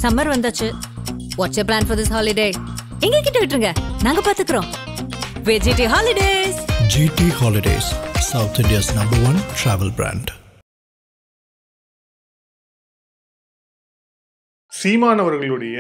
Summer வந்தாச்சு. What's your plan for this holiday? எங்க கிட்ட விட்டுருங்க, நாங்க பாத்துக்கிறோம். VGT Holidays. GT Holidays, South India's #1 travel brand. சீமான் அவர்களுடைய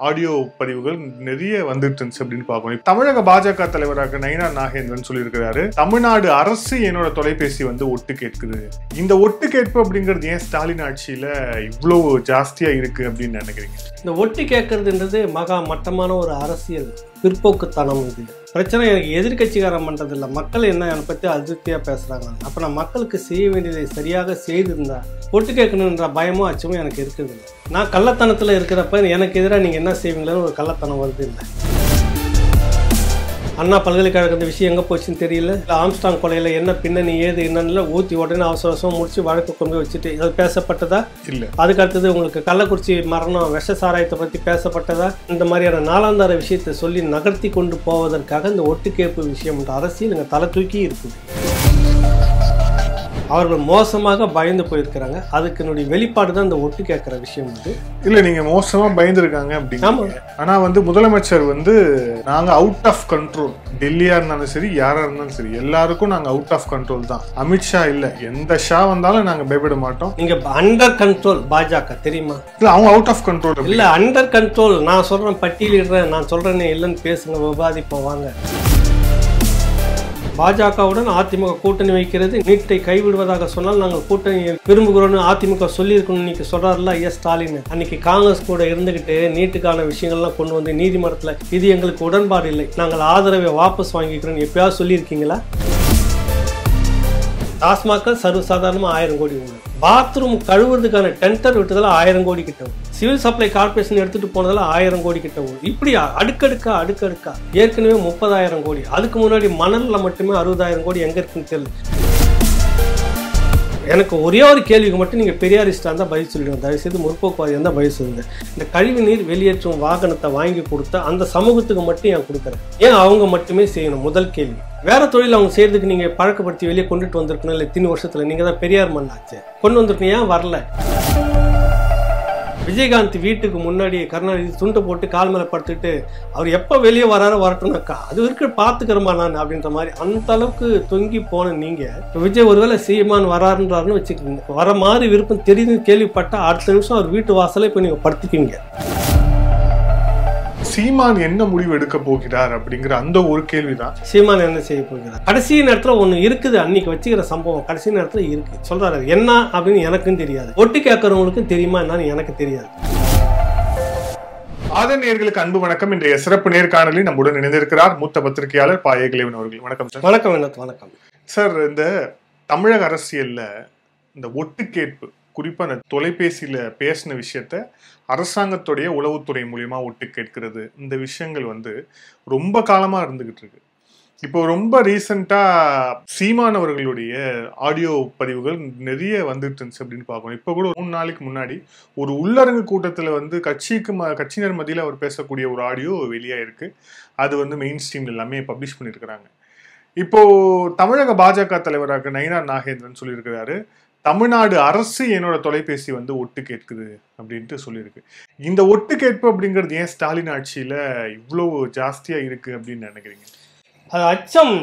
ஆடியோ பதிவுகள் நிறைய வந்துட்டு இருந்துச்சு அப்படின்னு பார்க்கணும். தமிழக பாஜக தலைவராக நயினார் நாகேந்திரன் சொல்லியிருக்கிறாரு, தமிழ்நாடு அரசு என்னோட தொலைபேசி வந்து ஒட்டு கேட்குது. இந்த ஒட்டு கேட்பு அப்படிங்கிறது ஏன் ஸ்டாலின் ஆட்சியில இவ்வளவு ஜாஸ்தியா இருக்கு அப்படின்னு நினைக்கிறீங்க? இந்த ஒட்டு கேட்கறதுன்றது மகா மட்டமான ஒரு அரசியல் பிற்போக்குத்தனம். இது பிரச்சனை எனக்கு எதிர்கட்சிக்காரன் பண்றது இல்லை, மக்கள் என்ன என்னை பற்றி அதிருப்தியாக பேசுகிறாங்க. அப்போ நான் மக்களுக்கு செய்ய வேண்டியதை சரியாக செய்திருந்தா ஒட்டு கேட்கணுன்ற பயமும் அச்சமும் எனக்கு இருக்குது இல்லை. நான் கள்ளத்தனத்தில் இருக்கிறப்ப எனக்கு எதிராக நீங்கள் என்ன செய்வீங்களேன்னு ஒரு கள்ளத்தனம் வருது இல்லை. அண்ணா பல்கலைக்கழக இந்த விஷயம் எங்கே போச்சுன்னு தெரியல. இல்லை ஆம்ஸ்டாங் கொலையில் என்ன பின்னணி ஏது என்னன்னு ஊற்றி உடனே அவசர அவசரம் முடிச்சு வழக்கு கொண்டு போய் வச்சுட்டு அது பேசப்பட்டதா இல்லை. அதுக்கு அடுத்தது உங்களுக்கு கள்ளக்குறிச்சி மரணம் விஷ சாராயத்தை பற்றி பேசப்பட்டதா, இந்த மாதிரியான நாளாந்தார விஷயத்தை சொல்லி நகர்த்தி கொண்டு போவதற்காக இந்த ஒட்டுக்கேட்பு விஷயம் அரசியல் இங்கே தலை தூக்கி இருக்குது. அவர்கள் மோசமாக பயந்து போயிருக்கிறாங்க. அதுக்கு என்னுடைய வெளிப்பாடு தான் இந்த ஒட்டு கேட்கிற விஷயம் வந்து. இல்ல நீங்க மோசமா பயந்துருக்காங்க அப்படின்னு. ஆனா வந்து முதலமைச்சர் வந்து நாங்க அவுட் ஆஃப் கண்ட்ரோல், டெல்லியா இருந்தாலும் சரி யாரா இருந்தாலும் சரி எல்லாருக்கும் நாங்க அவுட் ஆஃப் கண்ட்ரோல் தான். அமித்ஷா இல்ல, எந்த ஷா வந்தாலும் நாங்க பயப்பட மாட்டோம். நீங்க அண்டர் கண்ட்ரோல் பாஜக தெரியுமா? இல்ல அவங்க அவுட் ஆஃப் கண்ட்ரோல் இல்ல, அண்டர் கண்ட்ரோல். நான் சொல்றேன், பட்டியலிடுறேன், நான் சொல்றேன்னு இல்லைன்னு பேசுங்க, விவாதிப்போம் வாங்க. பாஜகவுடன் அதிமுக கூட்டணி வைக்கிறது, நீட்டை கைவிடுவதாக சொன்னால் நாங்கள் கூட்டணி விரும்புகிறோம்னு அதிமுக சொல்லியிருக்கணும் இன்னைக்கு சொல்றாருல ஐயா ஸ்டாலின். அன்னைக்கு காங்கிரஸ் கூட இருந்துகிட்டு நீட்டுக்கான விஷயங்கள்லாம் கொண்டு வந்து நீதிமன்றத்தில் இது எங்களுக்கு உடன்பாடு இல்லை, நாங்கள் ஆதரவை வாபஸ் வாங்கிக்கிறோம் எப்பயாவது சொல்லியிருக்கீங்களா? டாஸ்மாக்கள் சர்வசாதாரணமாக 1000 கோடி உண்டு. பாத்ரூம் கழுவுறதுக்கான டெண்டர் விட்டதில் 1000 கோடி கிட்ட வரும். சிவில் சப்ளை கார்பரேஷன் எடுத்துட்டு போனதில் 1000 கோடி கிட்ட வரும். இப்படி அடுக்கடுக்கா ஏற்கனவே 30,000 கோடி. அதுக்கு முன்னாடி மணலில் மட்டுமே 60,000 கோடி எங்க இருக்குன்னு தெரியல. எனக்கு ஒரே ஒரு கேள்விக்கு மட்டும் நீங்கள் பெரியாரிஸ்டாக இருந்தால் பதில் சொல்லிடுங்க, தயவுசெய்து முற்போக்குவாதி இருந்தால் பதில் சொல்லுங்க. இந்த கழிவு நீர் வெளியேற்றும் வாகனத்தை வாங்கி கொடுத்தா அந்த சமூகத்துக்கு மட்டும் ஏன் கொடுக்குறேன், ஏன் அவங்க மட்டுமே செய்யணும்? முதல் கேள்வி. வேற தொழில் அவங்க செய்யறதுக்கு நீங்கள் பழக்கப்படுத்தி வெளியே கொண்டுட்டு வந்திருக்கணும். இல்லை 3 வருஷத்தில் நீங்கள் தான் பெரியார் மண்ணாச்சு கொண்டு வந்திருக்கணும், ஏன் வரல? விஜயகாந்த் வீட்டுக்கு முன்னாடி கருணாநிதி துண்டை போட்டு கால் மேலே படுத்துக்கிட்டு அவர் எப்போ வெளியே வராரோ வரட்டும்னாக்கா அது வரைக்கும் பார்த்துக்கிறமா நான் அப்படின்ற மாதிரி அந்த அளவுக்கு தொங்கி போன நீங்கள் விஜய் ஒருவேளை சீமான் வராருன்றாருன்னு வச்சுக்கிங்க, வர மாதிரி விருப்பம் தெரியுதுன்னு கேள்விப்பட்டா அடுத்த நிமிஷம் அவர் வீட்டு வாசலே இப்போ நீங்கள் படுத்துப்பீங்க. சீமான் என்ன முடிவு எடுக்க போகிறார் அப்படிங்கிற அந்த ஒரு கேள்விதான். சீமான் என்ன செய்ய போகிறார்? கடைசி நேரத்தில் ஒன்று இருக்குது, அன்னைக்கு வச்சுக்கிற சம்பவம் கடைசி நேரத்தில் இருக்கு சொல்றாரு. என்ன அப்படின்னு எனக்கும் தெரியாது, ஒட்டு கேட்கறவங்களுக்கும் தெரியுமா என்னன்னு எனக்கு தெரியாது. ஆதன் நேயர்களுக்கு அன்பு வணக்கம். இன்றைய சிறப்பு நேர்காணலில் நம்முடன் இணைந்திருக்கிறார் மூத்த பத்திரிகையாளர் பா. ஏகலைவன் அவர்கள். வணக்கம் சார். வணக்கம். வணக்கம் சார். இந்த தமிழக அரசியல்ல இந்த ஒட்டு கேட்பு, குறிப்பா அந்த தொலைபேசியில பேசின விஷயத்த அரசாங்கத்துடைய உளவுத்துறை மூலியமா ஒட்டு கேட்கிறது, இந்த விஷயங்கள் வந்து ரொம்ப காலமா இருந்துகிட்டு இருக்கு. இப்போ ரொம்ப ரீசெண்டா சீமான் அவர்களுடைய ஆடியோ பதிவுகள் நிறைய வந்துட்டு இருந்துச்சு அப்படின்னு பார்க்கணும். இப்போ கூட 3 நாளைக்கு முன்னாடி ஒரு உள்ளரங்கு கூட்டத்தில் வந்து கட்சியினர் மத்தியில் அவர் பேசக்கூடிய ஒரு ஆடியோ வெளியாயிருக்கு. அது வந்து மெயின் ஸ்ட்ரீம்ல எல்லாமே பப்ளிஷ் பண்ணியிருக்கிறாங்க. இப்போ தமிழக பாஜக தலைவராக நயினார் நாகேந்திரன் சொல்லியிருக்கிறாரு, தமிழ்நாடு அரசு என்னோட தொலைபேசி வந்து ஒட்டு கேட்குது அப்படின்ட்டு சொல்லியிருக்கு. இந்த ஒட்டு கேட்பு அப்படிங்கிறது ஏன் ஸ்டாலின் ஆட்சியில இவ்வளவு ஜாஸ்தியா இருக்கு அப்படின்னு நினைக்கிறீங்க? அது அச்சம்,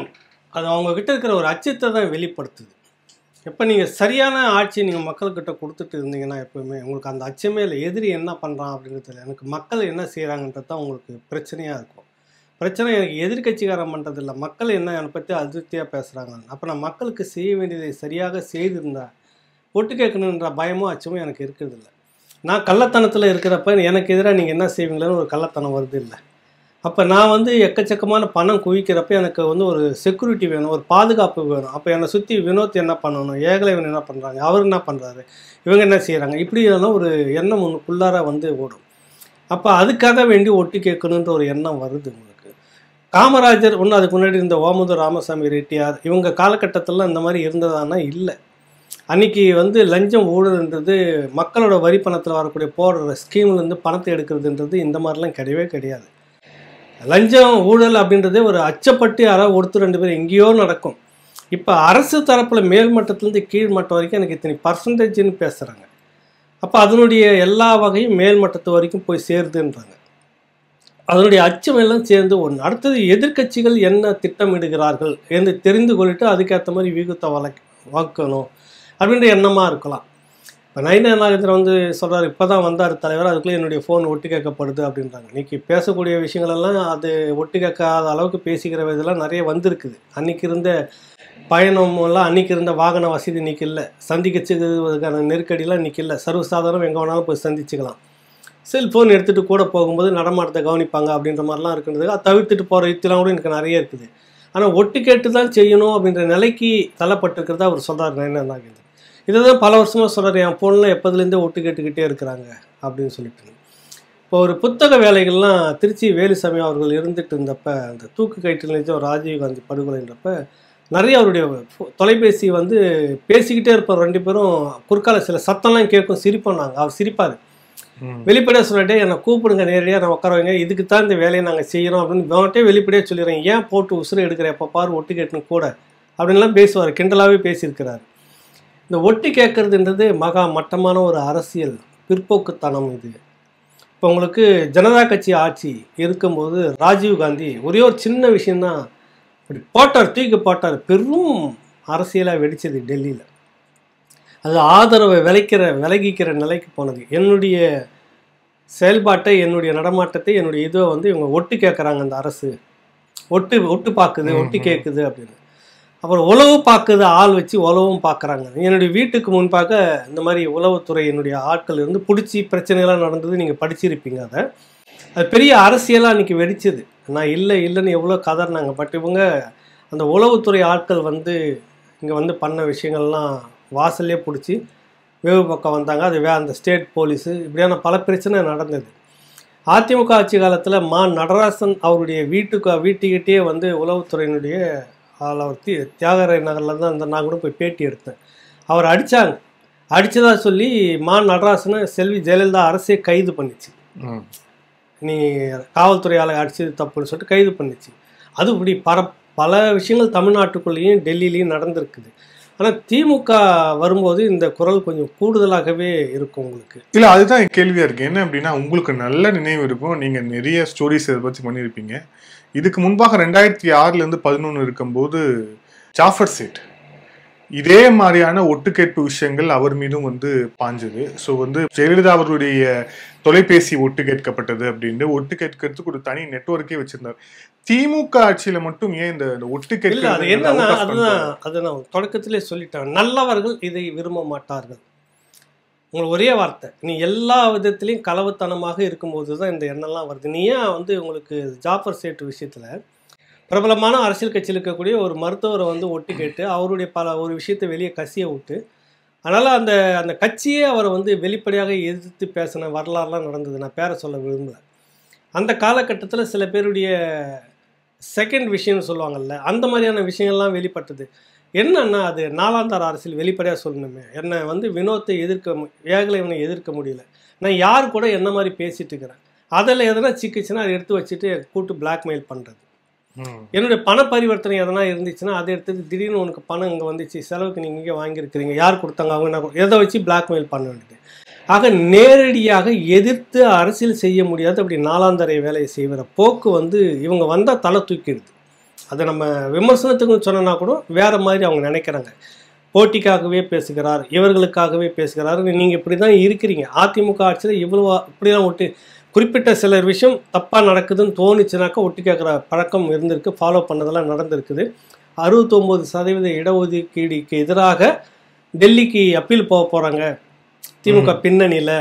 அது அவங்க கிட்ட இருக்கிற ஒரு அச்சத்தை தான் வெளிப்படுத்துது. எப்போ நீங்கள் சரியான ஆட்சியை நீங்கள் மக்கள்கிட்ட கொடுத்துட்டு இருந்தீங்கன்னா எப்போவுமே உங்களுக்கு அந்த அச்சமே இல்லை. எதிரி என்ன பண்ணுறான் அப்படின்றது எனக்கு மக்கள் என்ன செய்கிறாங்கன்றது தான் உங்களுக்கு பிரச்சனையாக இருக்கும். பிரச்சனை எனக்கு எதிர்கட்சிக்காரன் பண்ணுறது இல்லை, மக்கள் என்ன என்னை பற்றி அதிருப்தியாக பேசுகிறாங்க. அப்போ நான் மக்களுக்கு செய்ய வேண்டியதை சரியாக செய்திருந்தா ஒட்டு கேட்கணுன்ற பயமும் அச்சமும் எனக்கு இருக்கிறது இல்லை. நான் கள்ளத்தனத்தில் இருக்கிறப்ப எனக்கு எதிராக நீங்கள் என்ன செய்வீங்களேன்னு ஒரு கள்ளத்தனம் வருது இல்லை. அப்போ நான் வந்து எக்கச்சக்கமான பணம் குவிக்கிறப்ப எனக்கு வந்து ஒரு செக்யூரிட்டி வேணும், ஒரு பாதுகாப்பு வேணும். அப்போ என்னை சுற்றி வினோத் என்ன பண்ணணும், ஏகலைவன் என்ன பண்ணுறாங்க, அவர் என்ன பண்ணுறாரு, இவங்க என்ன செய்கிறாங்க, இப்படி ஒரு எண்ணம் ஒன்றுக்குள்ளார வந்து ஓடும். அப்போ அதுக்காக வேண்டி ஒட்டு கேட்கணுன்ற ஒரு எண்ணம் வருது உங்களுக்கு. காமராஜர் ஒன்று, அதுக்கு முன்னாடி இருந்த ஓமந்தூர் ராமசாமி ரெட்டியார், இவங்க காலகட்டத்திலாம் இந்த மாதிரி இருந்ததானா? இல்லை. அன்றைக்கி வந்து லஞ்சம் ஊழல்ன்றது மக்களோட வரி பணத்தில் வரக்கூடிய போடுற ஸ்கீம்லேருந்து பணத்தை எடுக்கிறதுன்றது இந்த மாதிரிலாம் கிடையவே கிடையாது. லஞ்சம் ஊழல் அப்படின்றதே ஒரு அச்சப்பட்டு யாராவது ஒருத்தர் 2 பேர் எங்கேயோ நடக்கும். இப்போ அரசு தரப்பில் மேல்மட்டத்துலேருந்து கீழ்மட்டம் வரைக்கும் எனக்கு இத்தனை பர்சன்டேஜ்னு பேசுகிறாங்க. அப்போ அதனுடைய எல்லா வகையும் மேல்மட்டத்து வரைக்கும் போய் சேருதுன்றாங்க. அதனுடைய அச்சம் எல்லாம் சேர்ந்து ஒன்று. அடுத்தது எதிர்க்கட்சிகள் என்ன திட்டமிடுகிறார்கள் என்று தெரிந்து கொள்ளிட்டு அதுக்கேற்ற மாதிரி வியூகத்தை வளர்க்கணும் அப்படின்ற எண்ணமாக இருக்கலாம். இப்போ நயினா நாகேந்திரன் வந்து சொல்கிறார், இப்போ தான் வந்தார் தலைவர், அதுக்குள்ளே என்னுடைய ஃபோன் ஒட்டு கேட்கப்படுது அப்படின்றாங்க. இன்றைக்கி பேசக்கூடிய விஷயங்களெல்லாம் அது ஒட்டு கேட்காத அளவுக்கு பேசிக்கிற இதெல்லாம் நிறைய வந்திருக்குது. அன்றைக்கி இருந்த பயணமெல்லாம், அன்றைக்கி இருந்த வாகன வசதி இன்றைக்கி இல்லை, சந்திக்கிறதுக்கான நெருக்கடிலாம் இன்றைக்கி இல்லை. சர்வசாதாரணம் எங்கே வேணாலும் போய் சந்திச்சுக்கலாம். செல்ஃபோன் எடுத்துகிட்டு கூட போகும்போது நடமாட்டத்தை கவனிப்பாங்க அப்படின்ற மாதிரிலாம் இருக்கிறது. அதை தவிர்த்துட்டு போகிற யுத்திலாம் கூட எனக்கு நிறைய இருக்குது. ஆனால் ஒட்டு கேட்டு தான் செய்யணும் அப்படின்ற நிலைக்கு தள்ளப்பட்டிருக்கிறதா அவர் சொல்கிறார் நயினா நாகேந்திரன். இதை தான் பல வருஷமாக சொல்கிறார், என் ஃபோனில் எப்போதுலேருந்தே ஒட்டு கேட்டுக்கிட்டே இருக்கிறாங்க அப்படின்னு சொல்லிட்டு. இப்போ ஒரு புத்தக வேலைகள்லாம் திருச்சி வேலுசாமி அவர்கள் இருந்துட்டு இருந்தப்போ, அந்த தூக்கு கயிற்று நிலையம் ராஜீவ்காந்தி படுகொலைன்றப்ப நிறைய அவருடைய தொலைபேசி வந்து பேசிக்கிட்டே இருப்பார். 2 பேரும் குறுக்கால சில சத்தம்லாம் கேட்கும், சிரிப்போம். அவர் சிரிப்பார். வெளிப்படையாக சொல்லிட்டே என்னை கூப்பிடுங்க, நேரடியாக நான் உட்கார வைங்க, இதுக்கு தான் இந்த வேலையை நாங்கள் செய்கிறோம் அப்படின்னு அவன்கிட்டே வெளிப்படையாக சொல்லிடுறேன். ஏன் போட்டு உசுறு எடுக்கிற, எப்போ பாரு ஒட்டு கேட்டுன்னு கூட அப்படின்லாம் பேசுவார். கிண்டலாகவே பேசியிருக்கிறார். இந்த ஒட்டு கேட்கறதுன்றது மகா மட்டமான ஒரு அரசியல் பிற்போக்குத்தனம் இது. இப்போ உங்களுக்கு ஜனதா கட்சி ஆட்சி இருக்கும்போது ராஜீவ்காந்தி ஒரே ஒரு சின்ன விஷயந்தான் அப்படி போட்டார், தூக்கி போட்டார். பெரும் அரசியலாக வெடிச்சது டெல்லியில். அது ஆதரவை விலகிக்கிற நிலைக்கு போனது. என்னுடைய செயல்பாட்டை, என்னுடைய நடமாட்டத்தை, என்னுடைய இதை வந்து இவங்க ஒட்டு கேட்குறாங்க. அந்த அரசு ஒட்டு பார்க்குது, ஒட்டு கேட்குது அப்படின்னு. அப்புறம் உளவு பார்க்குது, ஆள் வச்சு உளவும் பார்க்குறாங்க. என்னுடைய வீட்டுக்கு முன்பாக இந்த மாதிரி உளவுத்துறை என்னுடைய ஆட்கள் இருந்து பிடிச்சி பிரச்சனைகள்லாம் நடந்தது, நீங்கள் படிச்சிருப்பீங்க. அது பெரிய அரசியலாக அன்றைக்கி வெடிச்சது. நான் இல்லைன்னு எவ்வளோ கதறினாங்க. பட் இவங்க அந்த உளவுத்துறை ஆட்கள் வந்து இங்கே வந்து பண்ண விஷயங்கள்லாம் வாசல்லே பிடிச்சி வேவு பக்கம் வந்தாங்க. அது அந்த ஸ்டேட் போலீஸு, இப்படியான பல பிரச்சனை நடந்தது. அதிமுக ஆட்சி காலத்தில் நடராசன் அவருடைய வீட்டுக்கிட்டே வந்து உளவுத்துறையினுடைய அவர் தியாகராய நகரில் தான் நான் கூட போய் பேட்டி எடுத்தேன். அவர் அடித்ததாக சொல்லி நடராசனை செல்வி ஜெயலலிதா அரசே கைது பண்ணிச்சு. நீ காவல்துறையால் அடிச்சது தப்புன்னு சொல்லிட்டு கைது பண்ணிச்சு. அது இப்படி பல விஷயங்கள் தமிழ்நாட்டுக்குள்ளேயும் டெல்லியிலையும் நடந்திருக்குது. ஆனால் திமுக வரும்போது இந்த குரல் கொஞ்சம் கூடுதலாகவே இருக்கும் உங்களுக்கு. இல்லை, அதுதான் கேள்வியாக இருக்குது. என்ன அப்படின்னா, உங்களுக்கு நல்ல நினைவு இருக்கும், நீங்கள் நிறைய ஸ்டோரிஸ் இதை பற்றி பண்ணியிருப்பீங்க. இதுக்கு முன்பாக 2006 11 இருக்கும்போது ஜாஃபர் சேட் இதே மாதிரியான ஒட்டுக்கேட்பு விஷயங்கள் அவர் மீதும் வந்து பாஞ்சது. ஸோ வந்து ஜெயலலிதா அவருடைய தொலைபேசி ஒட்டு கேட்கப்பட்டது அப்படின்னு ஒட்டு கேட்கறதுக்கு ஒரு தனி நெட்வொர்க்கே வச்சிருந்தார். திமுக ஆட்சியில மட்டும் ஏன் இந்த ஒட்டு கேட்க? அது என்னன்னா, அதை நான் தொடக்கத்திலே சொல்லிட்டேன், நல்லவர்கள் இதை விரும்ப மாட்டார்கள். உங்களுக்கு ஒரே வார்த்தை, நீ எல்லா விதத்திலையும் களவுத்தனமாக இருக்கும்போது தான் இந்த எண்ணெல்லாம் வருது. நீ ஏன் வந்து உங்களுக்கு ஜாஃபர் சேட் விஷயத்தில் பிரபலமான அரசியல் கட்சியில் இருக்கக்கூடிய ஒரு மருத்துவரை வந்து ஒட்டு கேட்டு அவருடைய ஒரு விஷயத்தை வெளியே கசிய விட்டு, அதனால் அந்த கட்சியே அவரை வந்து வெளிப்படையாக எதிர்த்து பேசின வரலாறுலாம் நடந்தது. நான் பேரை சொல்ல விரும்பலை. அந்த காலகட்டத்தில் சில பேருடைய செகண்ட் விஷயம்னு சொல்லுவாங்கள்ல, அந்த மாதிரியான விஷயங்கள்லாம் வெளிப்பட்டது. என்னன்னா, அது நாலாந்தார அரசியல் வெளிப்படையாக சொல்லணுமே. என்னை வந்து வினோத்தை ஏகலைவனை எதிர்க்க முடியல, நான் யார் கூட என்ன மாதிரி பேசிட்டு இருக்கிறேன், அதில் எதனா சிக்கிச்சுன்னா அதை எடுத்து வச்சுட்டு கூட்டு பிளாக்மெயில் பண்ணுறது. என்னுடைய பண பரிவர்த்தனை எதனா இருந்துச்சுன்னா அதை எடுத்து திடீர்னு உனக்கு பணம் இங்கே வந்துச்சு, செலவுக்கு நீங்கள் இங்கே வாங்கியிருக்கிறீங்க, யார் கொடுத்தாங்க, அவங்க எதை வச்சு பிளாக்மெயில் பண்ண வேண்டியது. ஆக நேரடியாக எதிர்த்து அரசியல் செய்ய முடியாது. அப்படி நாலாந்தரை வேலையை செய்கிற போக்கு வந்து இவங்க வந்தால் தலை தூக்கிடுது. அதை நம்ம விமர்சனத்துக்கு சொன்னா கூட வேறு மாதிரி அவங்க நினைக்கிறாங்க. போட்டிக்காகவே பேசுகிறார், இவர்களுக்காகவே பேசுகிறார். நீங்கள் இப்படி தான் இருக்கிறீங்க. அதிமுக ஆட்சியில் இவ்வளோ இப்படி தான் ஒட்டு குறிப்பிட்ட சிலர் விஷயம் தப்பாக நடக்குதுன்னு தோணுச்சுனாக்கா ஒட்டு கேட்குற பழக்கம் இருந்திருக்கு, ஃபாலோ பண்ணதெல்லாம் நடந்திருக்குது. 69% இடஒதுக்கீடுக்கு எதிராக டெல்லிக்கு அப்பீல் போக போகிறாங்க திமுக பின்னணியில்.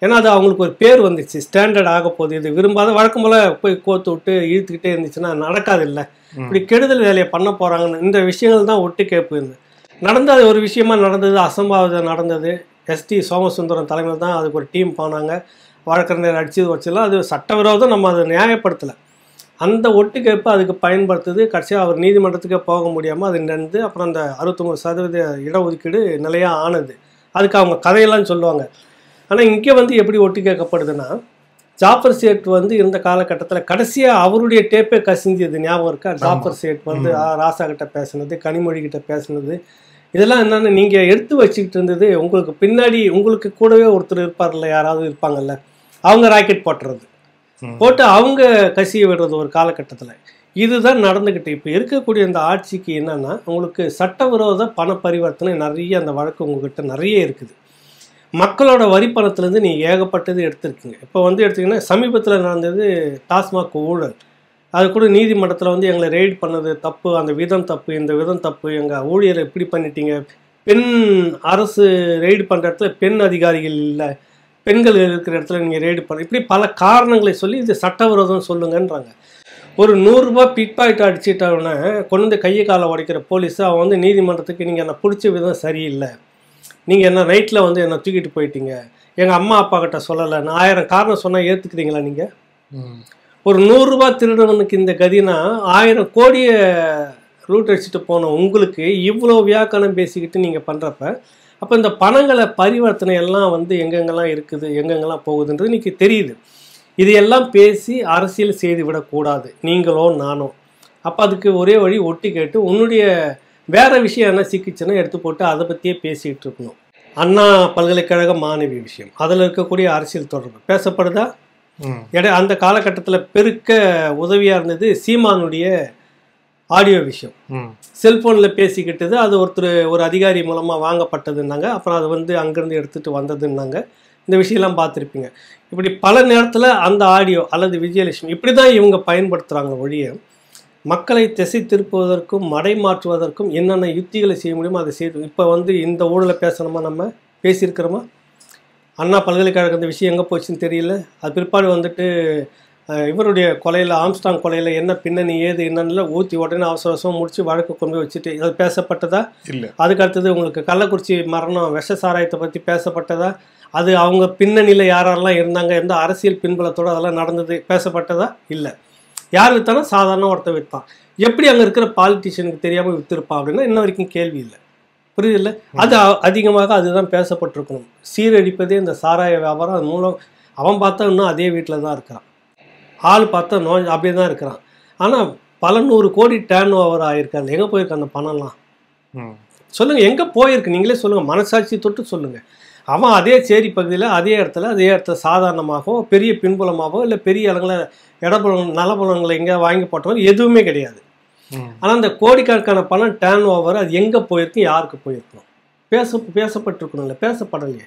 ஏன்னா அது அவங்களுக்கு ஒரு பேர் வந்துச்சு, ஸ்டாண்டர்ட் ஆக போகுது. இது விரும்பாத வழக்கம் போல் போய் கோத்து விட்டு இழுத்துக்கிட்டே இருந்துச்சுன்னா நடக்காது இல்லை, இப்படி கெடுதல் வேலையை பண்ண போகிறாங்கன்னு இந்த விஷயங்கள் தான் ஒட்டு கேட்பு நடந்தது. ஒரு விஷயமா நடந்தது, அசம்பாவிதம் நடந்தது. எஸ்டி சோமசுந்தரம் தலைமையில் தான் அதுக்கு ஒரு டீம் போனாங்க, வழக்கறிஞர் அடிச்சது வச்சலாம். அது சட்டவிரோதம், நம்ம அதை நியாயப்படுத்தலை. அந்த ஒட்டு கேட்பு அதுக்கு பயன்படுத்துது. கடைசியாக அவர் நீதிமன்றத்துக்கே போக முடியாமல் அது நடந்து அப்புறம் அந்த 69% இடஒதுக்கீடு நிலையாக ஆனது. அதுக்கு அவங்க கதையெல்லாம் சொல்லுவாங்க. ஆனால் இங்கே வந்து எப்படி ஒட்டு கேட்கப்படுதுன்னா, ஜாஃபர் சேட் வந்து இருந்த காலகட்டத்தில் கடைசியாக அவருடைய டேப்பே கசிஞ்சது ஞாபகம் இருக்கா? ஜாஃபர் சேட் வந்து ராசா கிட்ட பேசுனது, கனிமொழி கிட்ட பேசுனது, இதெல்லாம் என்னென்னு நீங்கள் எடுத்து வச்சுக்கிட்டு இருந்தது உங்களுக்கு பின்னாடி உங்களுக்கு கூடவே ஒருத்தர் இருப்பார்ல, யாராவது இருப்பாங்கல்ல, அவங்க ராக்கெட் போட்டுறது, போட்டு அவங்க கசிய விடுறது ஒரு காலகட்டத்தில். இதுதான் நடந்துக்கிட்டு இப்போ இருக்கக்கூடிய இந்த ஆட்சிக்கு என்னென்னா, உங்களுக்கு சட்டவிரோத பண பரிவர்த்தனை நிறைய அந்த வழக்கு உங்ககிட்ட நிறைய இருக்குது. மக்களோட வரி பணத்துலேருந்து நீங்கள் ஏகப்பட்டது எடுத்திருக்கீங்க. இப்போ வந்து எடுத்திங்கன்னா சமீபத்தில் நடந்தது டாஸ்மாக் ஊழல். அது கூட நீதிமன்றத்தில் வந்து எங்களை ரெய்ட் பண்ணது தப்பு, அந்த விதம் தப்பு, இந்த விதம் தப்பு, எங்கள் ஊழியரை இப்படி பண்ணிட்டீங்க, பெண் அரசு ரெய்டு பண்ணுற இடத்துல பெண் அதிகாரிகள் இல்லை, பெண்கள் இருக்கிற இடத்துல நீங்கள் ரெய்டு பண்ண, இப்படி பல காரணங்களை சொல்லி இது சட்டவிரோதம் சொல்லுங்கன்றாங்க. ஒரு 100 ரூபாய் பிட் பாக்கெட் அடிச்சிட்டவன கொண்டு வந்து கையை காலை உடைக்கிற போலீஸு அவன் வந்து நீதிமன்றத்துக்கு நீங்கள் என்னை பிடிச்ச விதம் சரியில்லை, நீங்கள் என்ன நைட்டில் வந்து என்னை தூக்கிட்டு போயிட்டீங்க, எங்கள் அம்மா அப்பா கிட்ட சொல்லலை, நான் 1000 காரணம் சொன்னால் ஏற்றுக்கிறீங்களா நீங்கள்? ஒரு 100 ரூபாய் திருடவனுக்கு இந்த கதினா 1000 கோடியை ரூட் அடிச்சுட்டு போன உங்களுக்கு இவ்வளோ வியாக்கணம் பேசிக்கிட்டு நீங்கள் பண்ணுறப்ப, அப்போ இந்த பணங்களை பரிவர்த்தனை எல்லாம் வந்து எங்கெங்கெல்லாம் இருக்குது, எங்கெங்கெல்லாம் போகுதுன்றது இன்றைக்கி தெரியுது. இதையெல்லாம் பேசி அரசியல் செய்து விடக்கூடாது, நீங்களோ நானோ. அப்போ அதுக்கு ஒரே வழி ஒட்டி கேட்டு உன்னுடைய வேறு விஷயம் என்ன சிக்கிச்சுன்னா எடுத்து போட்டு அதை பற்றியே பேசிக்கிட்டு இருக்கணும். அண்ணா பல்கலைக்கழக மாணவி விஷயம், அதில் இருக்கக்கூடிய அரசியல் தொடர்பு பேசப்படுதா? அந்த காலகட்டத்தில் பெருக்க உதவியாக இருந்தது சீமானுடைய ஆடியோ விஷயம். செல்ஃபோனில் பேசிக்கிட்டது, அது ஒரு அதிகாரி மூலமாக வாங்கப்பட்டதுன்னாங்க. அப்புறம் அது வந்து அங்கேருந்து எடுத்துகிட்டு வந்ததுன்னாங்க. இந்த விஷயம்லாம் பார்த்துருப்பீங்க. இப்படி பல நேரத்தில் அந்த ஆடியோ அல்லது விஜயலட்சுமி இப்படி தான் இவங்க பயன்படுத்துகிறாங்க ஒழிய, மக்களை திசை திருப்புவதற்கும் மடை மாற்றுவதற்கும் என்னென்ன யுத்திகளை செய்ய முடியுமோ அதை செய்து. இப்போ வந்து இந்த ஊழலை பேசணுமா, நம்ம பேசியிருக்கிறோமா? அண்ணா பல்கலைக்கழக இந்த விஷயம் எங்கே போச்சுன்னு தெரியல. அது பிற்பாடு வந்துட்டு இவருடைய கொலையில், ஆம்ஸ்டாங் கொலையில் என்ன பின்னணி ஏது என்னன்னு ஊற்றி உடனே அவசர அவசரம் முடிச்சு வழக்கு கொண்டு வச்சுட்டு அது பேசப்பட்டதா? இல்லை. அதுக்கு அடுத்தது உங்களுக்கு கள்ளக்குறிச்சி மரணம் விஷ சாராயத்தை பற்றி பேசப்பட்டதா? அது அவங்க பின்னணியில் யாரெல்லாம் இருந்தாங்க, எந்த அரசியல் பின்புலத்தோடு அதெல்லாம் நடந்தது பேசப்பட்டதா? இல்லை. யார் விற்றானா? சாதாரண ஒருத்தர் விற்பான். எப்படி அங்கே இருக்கிற பாலிட்டிஷியனுக்கு தெரியாமல் விற்றுருப்பான் அப்படின்னா இன்ன வரைக்கும் கேள்வி இல்லை. புரியுதில்லை? அது அதிகமாக அதுதான் பேசப்பட்டிருக்கணும். சீரழிப்பதே இந்த சாராய வியாபாரம். அது மூலம் அவன் பார்த்தா இன்னும் அதே வீட்டில் தான் இருக்கிறான், ஆள் பார்த்தா நோய் அப்படியே தான் இருக்கிறான். ஆனால் பல 100 கோடி டேர்ன் ஓவர் ஆகிருக்காங்க. எங்கே போயிருக்கு அந்த பணம்லாம்? சொல்லுங்கள், எங்கே போயிருக்கு? நீங்களே சொல்லுங்கள், மனசாட்சி தொட்டு சொல்லுங்கள். அவன் அதே சேரி பகுதியில் அதே இடத்துல சாதாரணமாகவோ பெரிய பின்புலமாகவோ இல்லை பெரிய இடங்களை இடபுலம் நலபுலங்களை எங்கே வாங்கி போட்டவங்க எதுவுமே கிடையாது. ஆனால் அந்த கோடிக்கணக்கான பணம் டேர்ன் ஓவர் அது எங்கே போயிருக்கு, யாருக்கு போயிருக்கணும்? பேசப்பட்டிருக்கணும், இல்லை பேசப்படலையே.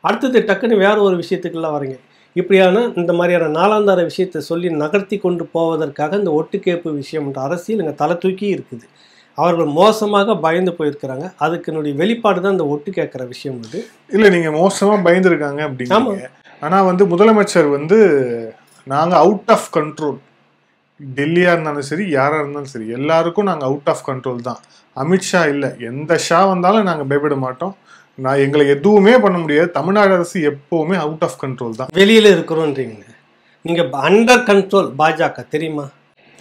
அடுத்தது டக்குன்னு வேற ஒரு விஷயத்துக்குள்ள வரீங்க. இப்படியான இந்த மாதிரியான நாளாந்தார விஷயத்தை சொல்லி நகர்த்தி கொண்டு போவதற்காக இந்த ஒட்டுக்கேட்பு விஷயம்ன்ற அரசியல் இங்கே தலை தூக்கி இருக்குது. அவர்கள் மோசமாக பயந்து போயிருக்கிறாங்க. அதுக்கு என்னுடைய வெளிப்பாடு தான் இந்த ஒட்டு கேட்குற விஷயம். வந்து இல்லை, நீங்கள் மோசமாக பயந்துருக்காங்க அப்படிங்க. ஆனால் வந்து முதலமைச்சர் வந்து நாங்கள் அவுட் ஆஃப் கண்ட்ரோல், டெல்லியாக இருந்தாலும் சரி, யாராக இருந்தாலும் சரி, எல்லாருக்கும் நாங்கள் அவுட் ஆஃப் கண்ட்ரோல் தான். அமித்ஷா இல்லை, எந்த ஷா வந்தாலும் நாங்கள் பயப்பட மாட்டோம், எங்களை எதுவுமே பண்ண முடியாது, தமிழ்நாடு அரசு எப்போவுமே அவுட் ஆஃப் கண்ட்ரோல் தான். வெளியில் இருக்கிறோன்றீங்க. நீங்கள் அண்டர் கண்ட்ரோல் பாஜக தெரியுமா?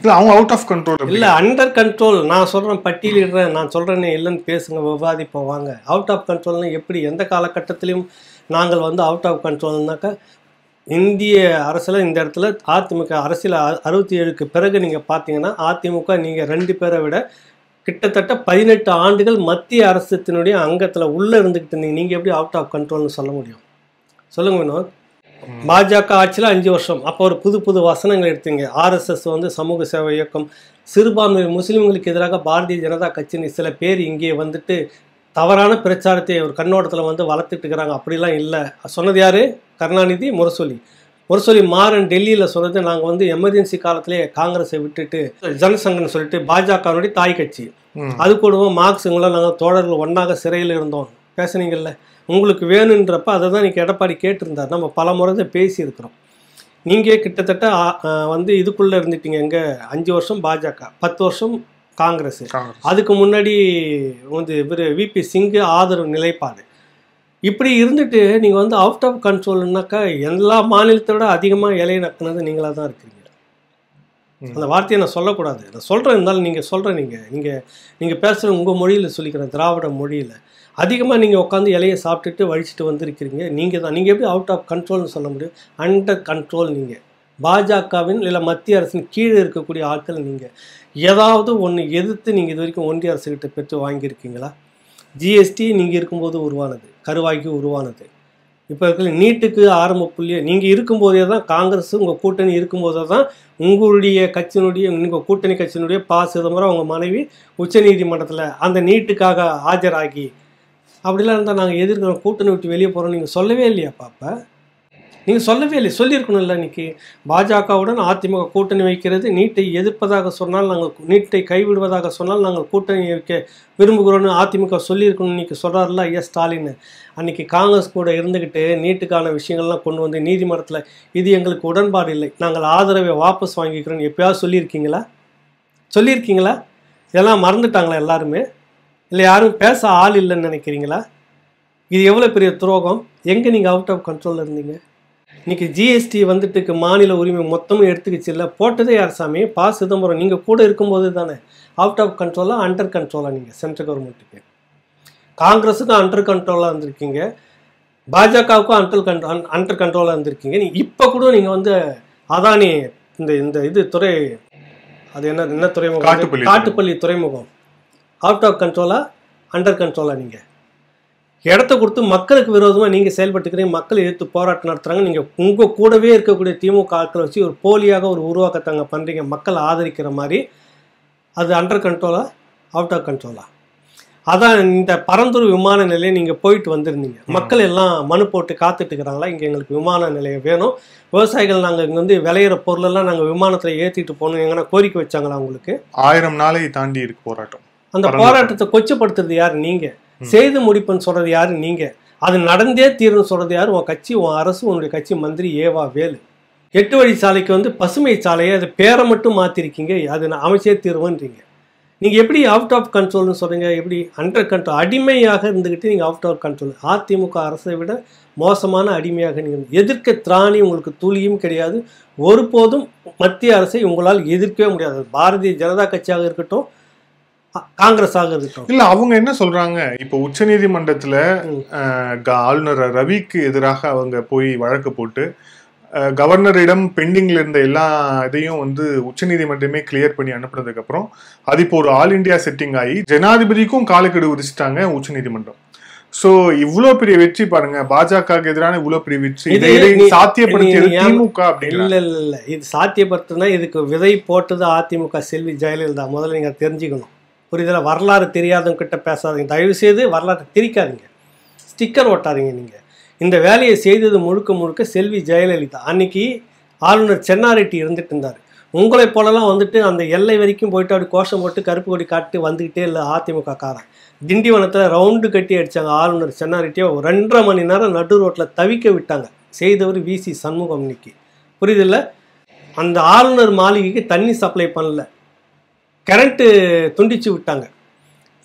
இல்லை, அவங்க அவுட் ஆஃப் கண்ட்ரோல் இல்லை, அண்டர் கண்ட்ரோல். நான் சொல்கிறேன், பட்டியலிடுறேன், நான் சொல்கிறேன்னு இல்லைன்னு பேசுங்க, விவாதிப்போம் வாங்க. அவுட் ஆஃப் கண்ட்ரோல்னால் எப்படி? எந்த காலகட்டத்திலையும் நாங்கள் வந்து அவுட் ஆஃப் கண்ட்ரோல்னாக்கா இந்திய அரசில் இந்த இடத்துல அதிமுக அரசியல் 67க்கு பிறகு நீங்கள் பார்த்தீங்கன்னா அதிமுக நீங்கள் 2 பேரை விட கிட்டத்தட்ட 18 ஆண்டுகள் மத்திய அரசத்தினுடைய அங்கத்தில் உள்ளே இருந்துக்கிட்டு இருந்தீங்க. நீங்கள் எப்படி அவுட் ஆஃப் கண்ட்ரோல்னு சொல்ல முடியும்? சொல்லுங்கள் வினோத். பாஜக ஆட்சியில் 5 வருஷம், அப்போ ஒரு புது வசனங்கள் எடுத்தீங்க. ஆர்எஸ்எஸ் வந்து சமூக சேவை இயக்கம், சிறுபான்மை முஸ்லீம்களுக்கு எதிராக பாரதிய ஜனதா கட்சின்னு சில பேர் இங்கே வந்துட்டு தவறான பிரச்சாரத்தை ஒரு கண்ணோட்டத்தில் வந்து வளர்த்துட்டு இருக்கிறாங்க. அப்படிலாம் இல்லை. சொன்னது யார்? கருணாநிதி, முரசொலி மாறன் டெல்லியில் சொன்னது. நாங்கள் வந்து எமர்ஜென்சி காலத்திலே காங்கிரஸை விட்டுட்டு ஜனசங்கன்னு சொல்லிட்டு பாஜகனுடைய தாய் கட்சி, அது கூடவும் மார்க்ஸுங்களாம் நாங்கள் தோழர்கள் ஒன்றாக சிறையில் இருந்தோம் பேசுனீங்கல்ல. உங்களுக்கு வேணுன்றப்ப அதை தான் இன்றைக்கி எடப்பாடி கேட்டிருந்தார். நம்ம பல முறை தான் பேசியிருக்கிறோம். நீங்கள் கிட்டத்தட்ட வந்து இதுக்குள்ளே இருந்துட்டீங்க. எங்கே 5 வருஷம் பாஜக, 10 வருஷம் காங்கிரஸ். அதுக்கு முன்னாடி வந்து இவர் விபி சிங்கு ஆதரவு நிலைப்பாடு. இப்படி இருந்துட்டு நீங்கள் வந்து அவுட் ஆஃப் கண்ட்ரோல்னாக்கா எல்லா மாநிலத்தை விட அதிகமாக இலையை நக்குனது நீங்களாக தான் இருக்கிறீங்க. அந்த வார்த்தையை நான் சொல்லக்கூடாது, நான் சொல்கிறேன். இருந்தாலும் நீங்கள் சொல்கிறேன், நீங்கள் பேசுகிற உங்கள் மொழியில் சொல்லிக்கிறேன், திராவிட மொழியில் அதிகமாக நீங்கள் உட்காந்து இலையை சாப்பிட்டுட்டு வழிச்சிட்டு வந்திருக்கிறீங்க. நீங்கள் தான். நீங்கள் எப்படி அவுட் ஆஃப் கண்ட்ரோல்னு சொல்ல முடியும்? Under control. நீங்கள் பாஜகவின் இல்லை மத்திய அரசின் கீழே இருக்கக்கூடிய ஆட்கள். நீங்கள் ஏதாவது ஒன்று எதிர்த்து நீங்கள் இது வரைக்கும் ஒன்றிய அரசுகிட்ட பெற்று வாங்கியிருக்கீங்களா? ஜிஎஸ்டி நீங்கள் இருக்கும்போது உருவானது, கருவாய்க்கு உருவானது. இப்போ இருக்கிற நீட்டுக்கு ஆரம்ப புள்ளியே நீங்கள் இருக்கும்போதே தான், காங்கிரஸ் உங்கள் கூட்டணி இருக்கும்போதே தான் உங்களுடைய கட்சியினுடைய, உங்கள் கூட்டணி கட்சியினுடைய சிதம்பரம் அவங்க மனைவி உச்சநீதிமன்றத்தில் அந்த நீட்டுக்காக ஆஜராகி அப்படிலாம் இருந்தால் நாங்கள் எதிர்க்கிறோம், கூட்டணி விட்டு வெளியே போகிறோம் நீங்கள் சொல்லவே இல்லையா பாப்பா? நீங்கள் சொல்லவே இல்லை, சொல்லியிருக்கணும்ல. இன்றைக்கி பாஜகவுடன் அதிமுக கூட்டணி வைக்கிறது, நீட்டை எதிர்ப்பதாக சொன்னால், நாங்கள் நீட்டை கைவிடுவதாக சொன்னால் நாங்கள் கூட்டணி வைக்க விரும்புகிறோன்னு அதிமுக சொல்லியிருக்கணும். இன்றைக்கி சொல்கிறார்ல ஐயா ஸ்டாலின். அன்றைக்கி காங்கிரஸ் கூட இருந்துக்கிட்டு நீட்டுக்கான விஷயங்கள்லாம் கொண்டு வந்து நீதிமன்றத்தில் இது எங்களுக்கு உடன்பாடு இல்லை, நாங்கள் ஆதரவை வாபஸ் வாங்கிக்கிறோன்னு எப்போயாவது சொல்லியிருக்கீங்களா? இதெல்லாம் மறந்துட்டாங்களா எல்லாருமே? இல்லை யாரும் பேச ஆள் இல்லைன்னு நினைக்கிறீங்களா? இது எவ்வளோ பெரிய துரோகம்! எங்கே நீங்கள் அவுட் ஆஃப் கண்ட்ரோலில் இருந்தீங்க? இன்றைக்கி ஜிஎஸ்டி வந்துட்டு மாநில உரிமை மொத்தமும் எடுத்துக்கிச்சு இல்லை, போட்டதே யார் சாமி? சிதம்பரம். நீங்கள் கூட இருக்கும்போது தானே. அவுட் ஆஃப் கண்ட்ரோலாக அண்டர் கண்ட்ரோலாக நீங்கள் சென்ட்ரல் கவர்மெண்ட்டுக்கு, காங்கிரஸுக்கும் அண்டர் கண்ட்ரோலாக இருந்திருக்கீங்க, பாஜகவுக்கும் அண்டர் கண்ட்ரோலாக இருந்திருக்கீங்க. நீங்கள் இப்போ கூட நீங்கள் வந்து அதானி இந்த இது துறை, அது என்ன துறைமுகம், காட்டுப்பள்ளி துறைமுகம், அவுட் ஆஃப் கண்ட்ரோலாக அண்டர் கண்ட்ரோலாக நீங்கள் இடத்த கொடுத்து மக்களுக்கு விரோதமாக நீங்கள் செயல்பட்டுக்கிறீங்க. மக்கள் எதிர்த்து போராட்டம் நடத்துகிறாங்க. நீங்கள் உங்கள் கூடவே இருக்கக்கூடிய திமுக ஆட்களை வச்சு ஒரு போலியாக ஒரு உருவாக்கத்தாங்க பண்ணுறீங்க, மக்கள் ஆதரிக்கிற மாதிரி. அது அண்டர் கண்ட்ரோலா அவுட் ஆஃப் கண்ட்ரோலா? அதான் இந்த பரந்தூர் விமான நிலையம் நீங்கள் போயிட்டு வந்திருந்தீங்க, மக்கள் எல்லாம் மனு போட்டு காத்துட்டு இருக்கிறாங்களா, இங்கே எங்களுக்கு விமான நிலையம் வேணும், விவசாயிகள் நாங்கள் இங்கே வந்து விளையிற பொருளெல்லாம் நாங்கள் விமானத்தில் ஏற்றிட்டு போகணும், எங்கன்னா கோரிக்கை வச்சாங்களா உங்களுக்கு? 1000 நாளை தாண்டி இருக்கு போராட்டம். அந்த போராட்டத்தை கொச்சப்படுத்துறது யார்? நீங்கள். செய்து முடிப்புன்னு சொல்கிறது யார்? நீங்கள். அது நடந்தே தீர்னு சொல்கிறது யார்? உன் கட்சி, உன் அரசு, உன்னுடைய கட்சி மந்திரி ஏவா வேலு. 8 வழி சாலைக்கு வந்து பசுமை சாலையை அது பேரை மட்டும் மாற்றிருக்கீங்க, அது அமைச்சே தீர்வுன்றீங்க. நீங்கள் எப்படி அவுட் ஆஃப் கண்ட்ரோல்னு சொல்கிறீங்க? எப்படி அண்டர் கண்ட்ரோல்? அடிமையாக இருந்துக்கிட்டு நீங்கள் அவுட் ஆஃப் கண்ட்ரோல். அதிமுக அரசை விட மோசமான அடிமையாக நீங்கள் எதிர்க்க திராணி உங்களுக்கு துளியும் கிடையாது. ஒருபோதும் மத்திய அரசை உங்களால் எதிர்க்கவே முடியாது. பாரதிய ஜனதா கட்சியாக இருக்கட்டும், காங்கிரஸாக இருக்கட்டும். இல்ல, அவங்க என்ன சொல்றாங்க, இப்போ உச்சநீதிமன்றத்துல ஆளுநர் ரவிக்கு எதிராக அவங்க போய் வழக்கு போட்டு கவர்னரிடம் பெண்டிங்ல இருந்த எல்லா இதையும் வந்து உச்சநீதிமன்றமே கிளியர் பண்ணி அனுப்புனதுக்கு அப்புறம் அது இப்போ ஒரு ஆல் இண்டியா செட்டிங் ஆகி ஜனாதிபதிக்கும் காலக்கெடு விதிச்சிட்டாங்க உச்சநீதிமன்றம். சோ இவ்வளவு பெரிய வெற்றி பாருங்க, பாஜக எதிரான இவ்வளவு பெரிய வெற்றி, இதை சாத்தியப்படுத்தியது திமுக அப்படின்னு. இல்ல இது சாத்தியப்படுத்துனா இதுக்கு விதை போட்டது அதிமுக செல்வி ஜெயலலிதா. முதல்ல நீங்க தெரிஞ்சுக்கணும், புரியுதுல? வரலாறு தெரியாதவங்க கிட்ட பேசாதீங்க, தயவு செய்து வரலாற்றை திரிக்காதீங்க, ஸ்டிக்கர் ஓட்டாதீங்க. நீங்கள் இந்த வேலையை செய்தது முழுக்க செல்வி ஜெயலலிதா. அன்னைக்கு ஆளுநர் சென்னாரெட்டி இருந்துட்டு இருந்தார். உங்களை போலலாம் வந்துட்டு அந்த எல்லை வரைக்கும் போயிட்டு அப்படி கோஷம் போட்டு கருப்பு கொடி காட்டு வந்துக்கிட்டே இல்லை அதிமுக காரன். திண்டிவனத்தில் ரவுண்டு கட்டி அடித்தாங்க ஆளுநர் சென்னாரெட்டியை. 2.5 மணி நேரம் நடு ரோட்டில் தவிக்க விட்டாங்க. செய்தவர் விசி சண்முகம். இன்னைக்கு புரியுதில்ல? அந்த ஆளுநர் மாளிகைக்கு தண்ணி சப்ளை பண்ணல, கரண்ட்டு துண்டிச்சு விட்டாங்க,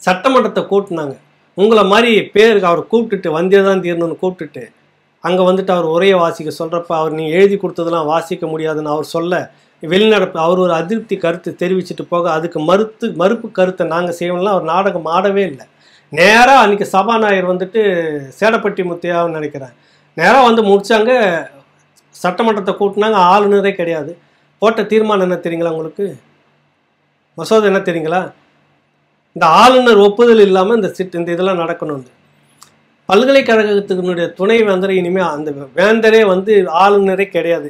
சட்டமன்றத்தை கூட்டினாங்க. உங்களை மாதிரி பேருக்கு அவர் கூப்பிட்டுட்டு வந்தே தான் தீரணும்னு கூப்பிட்டுட்டு அங்கே வந்துட்டு அவர் உரையை வாசிக்க சொல்கிறப்ப அவர் நீங்கள் எழுதி கொடுத்ததெல்லாம் வாசிக்க முடியாதுன்னு அவர் சொல்ல வெளிநடப்பு அவர் ஒரு அதிருப்தி கருத்து தெரிவிச்சுட்டு போக அதுக்கு மறுப்பு கருத்தை நாங்கள் செய்யணும்லாம் அவர் நாடகம் ஆடவே இல்லை. நேராக அன்றைக்கி சபாநாயகர் வந்துட்டு சேடப்பட்டி முத்தையான்னு நினைக்கிறேன், நேராக வந்து முடித்தாங்க, சட்டமன்றத்தை கூட்டினாங்க. ஆளுநரே கிடையாது. போட்ட தீர்மானம் என்ன தெரியுங்களா உங்களுக்கு? மசோதா என்ன தெரியுங்களா? இந்த ஆளுநர் ஒப்புதல் இல்லாமல் இந்த இதெல்லாம் நடக்கணும். பல்கலைக்கழகத்தினுடைய துணை வேந்தரை இனிமேல் அந்த வேந்தரே வந்து ஆளுநரே கிடையாது.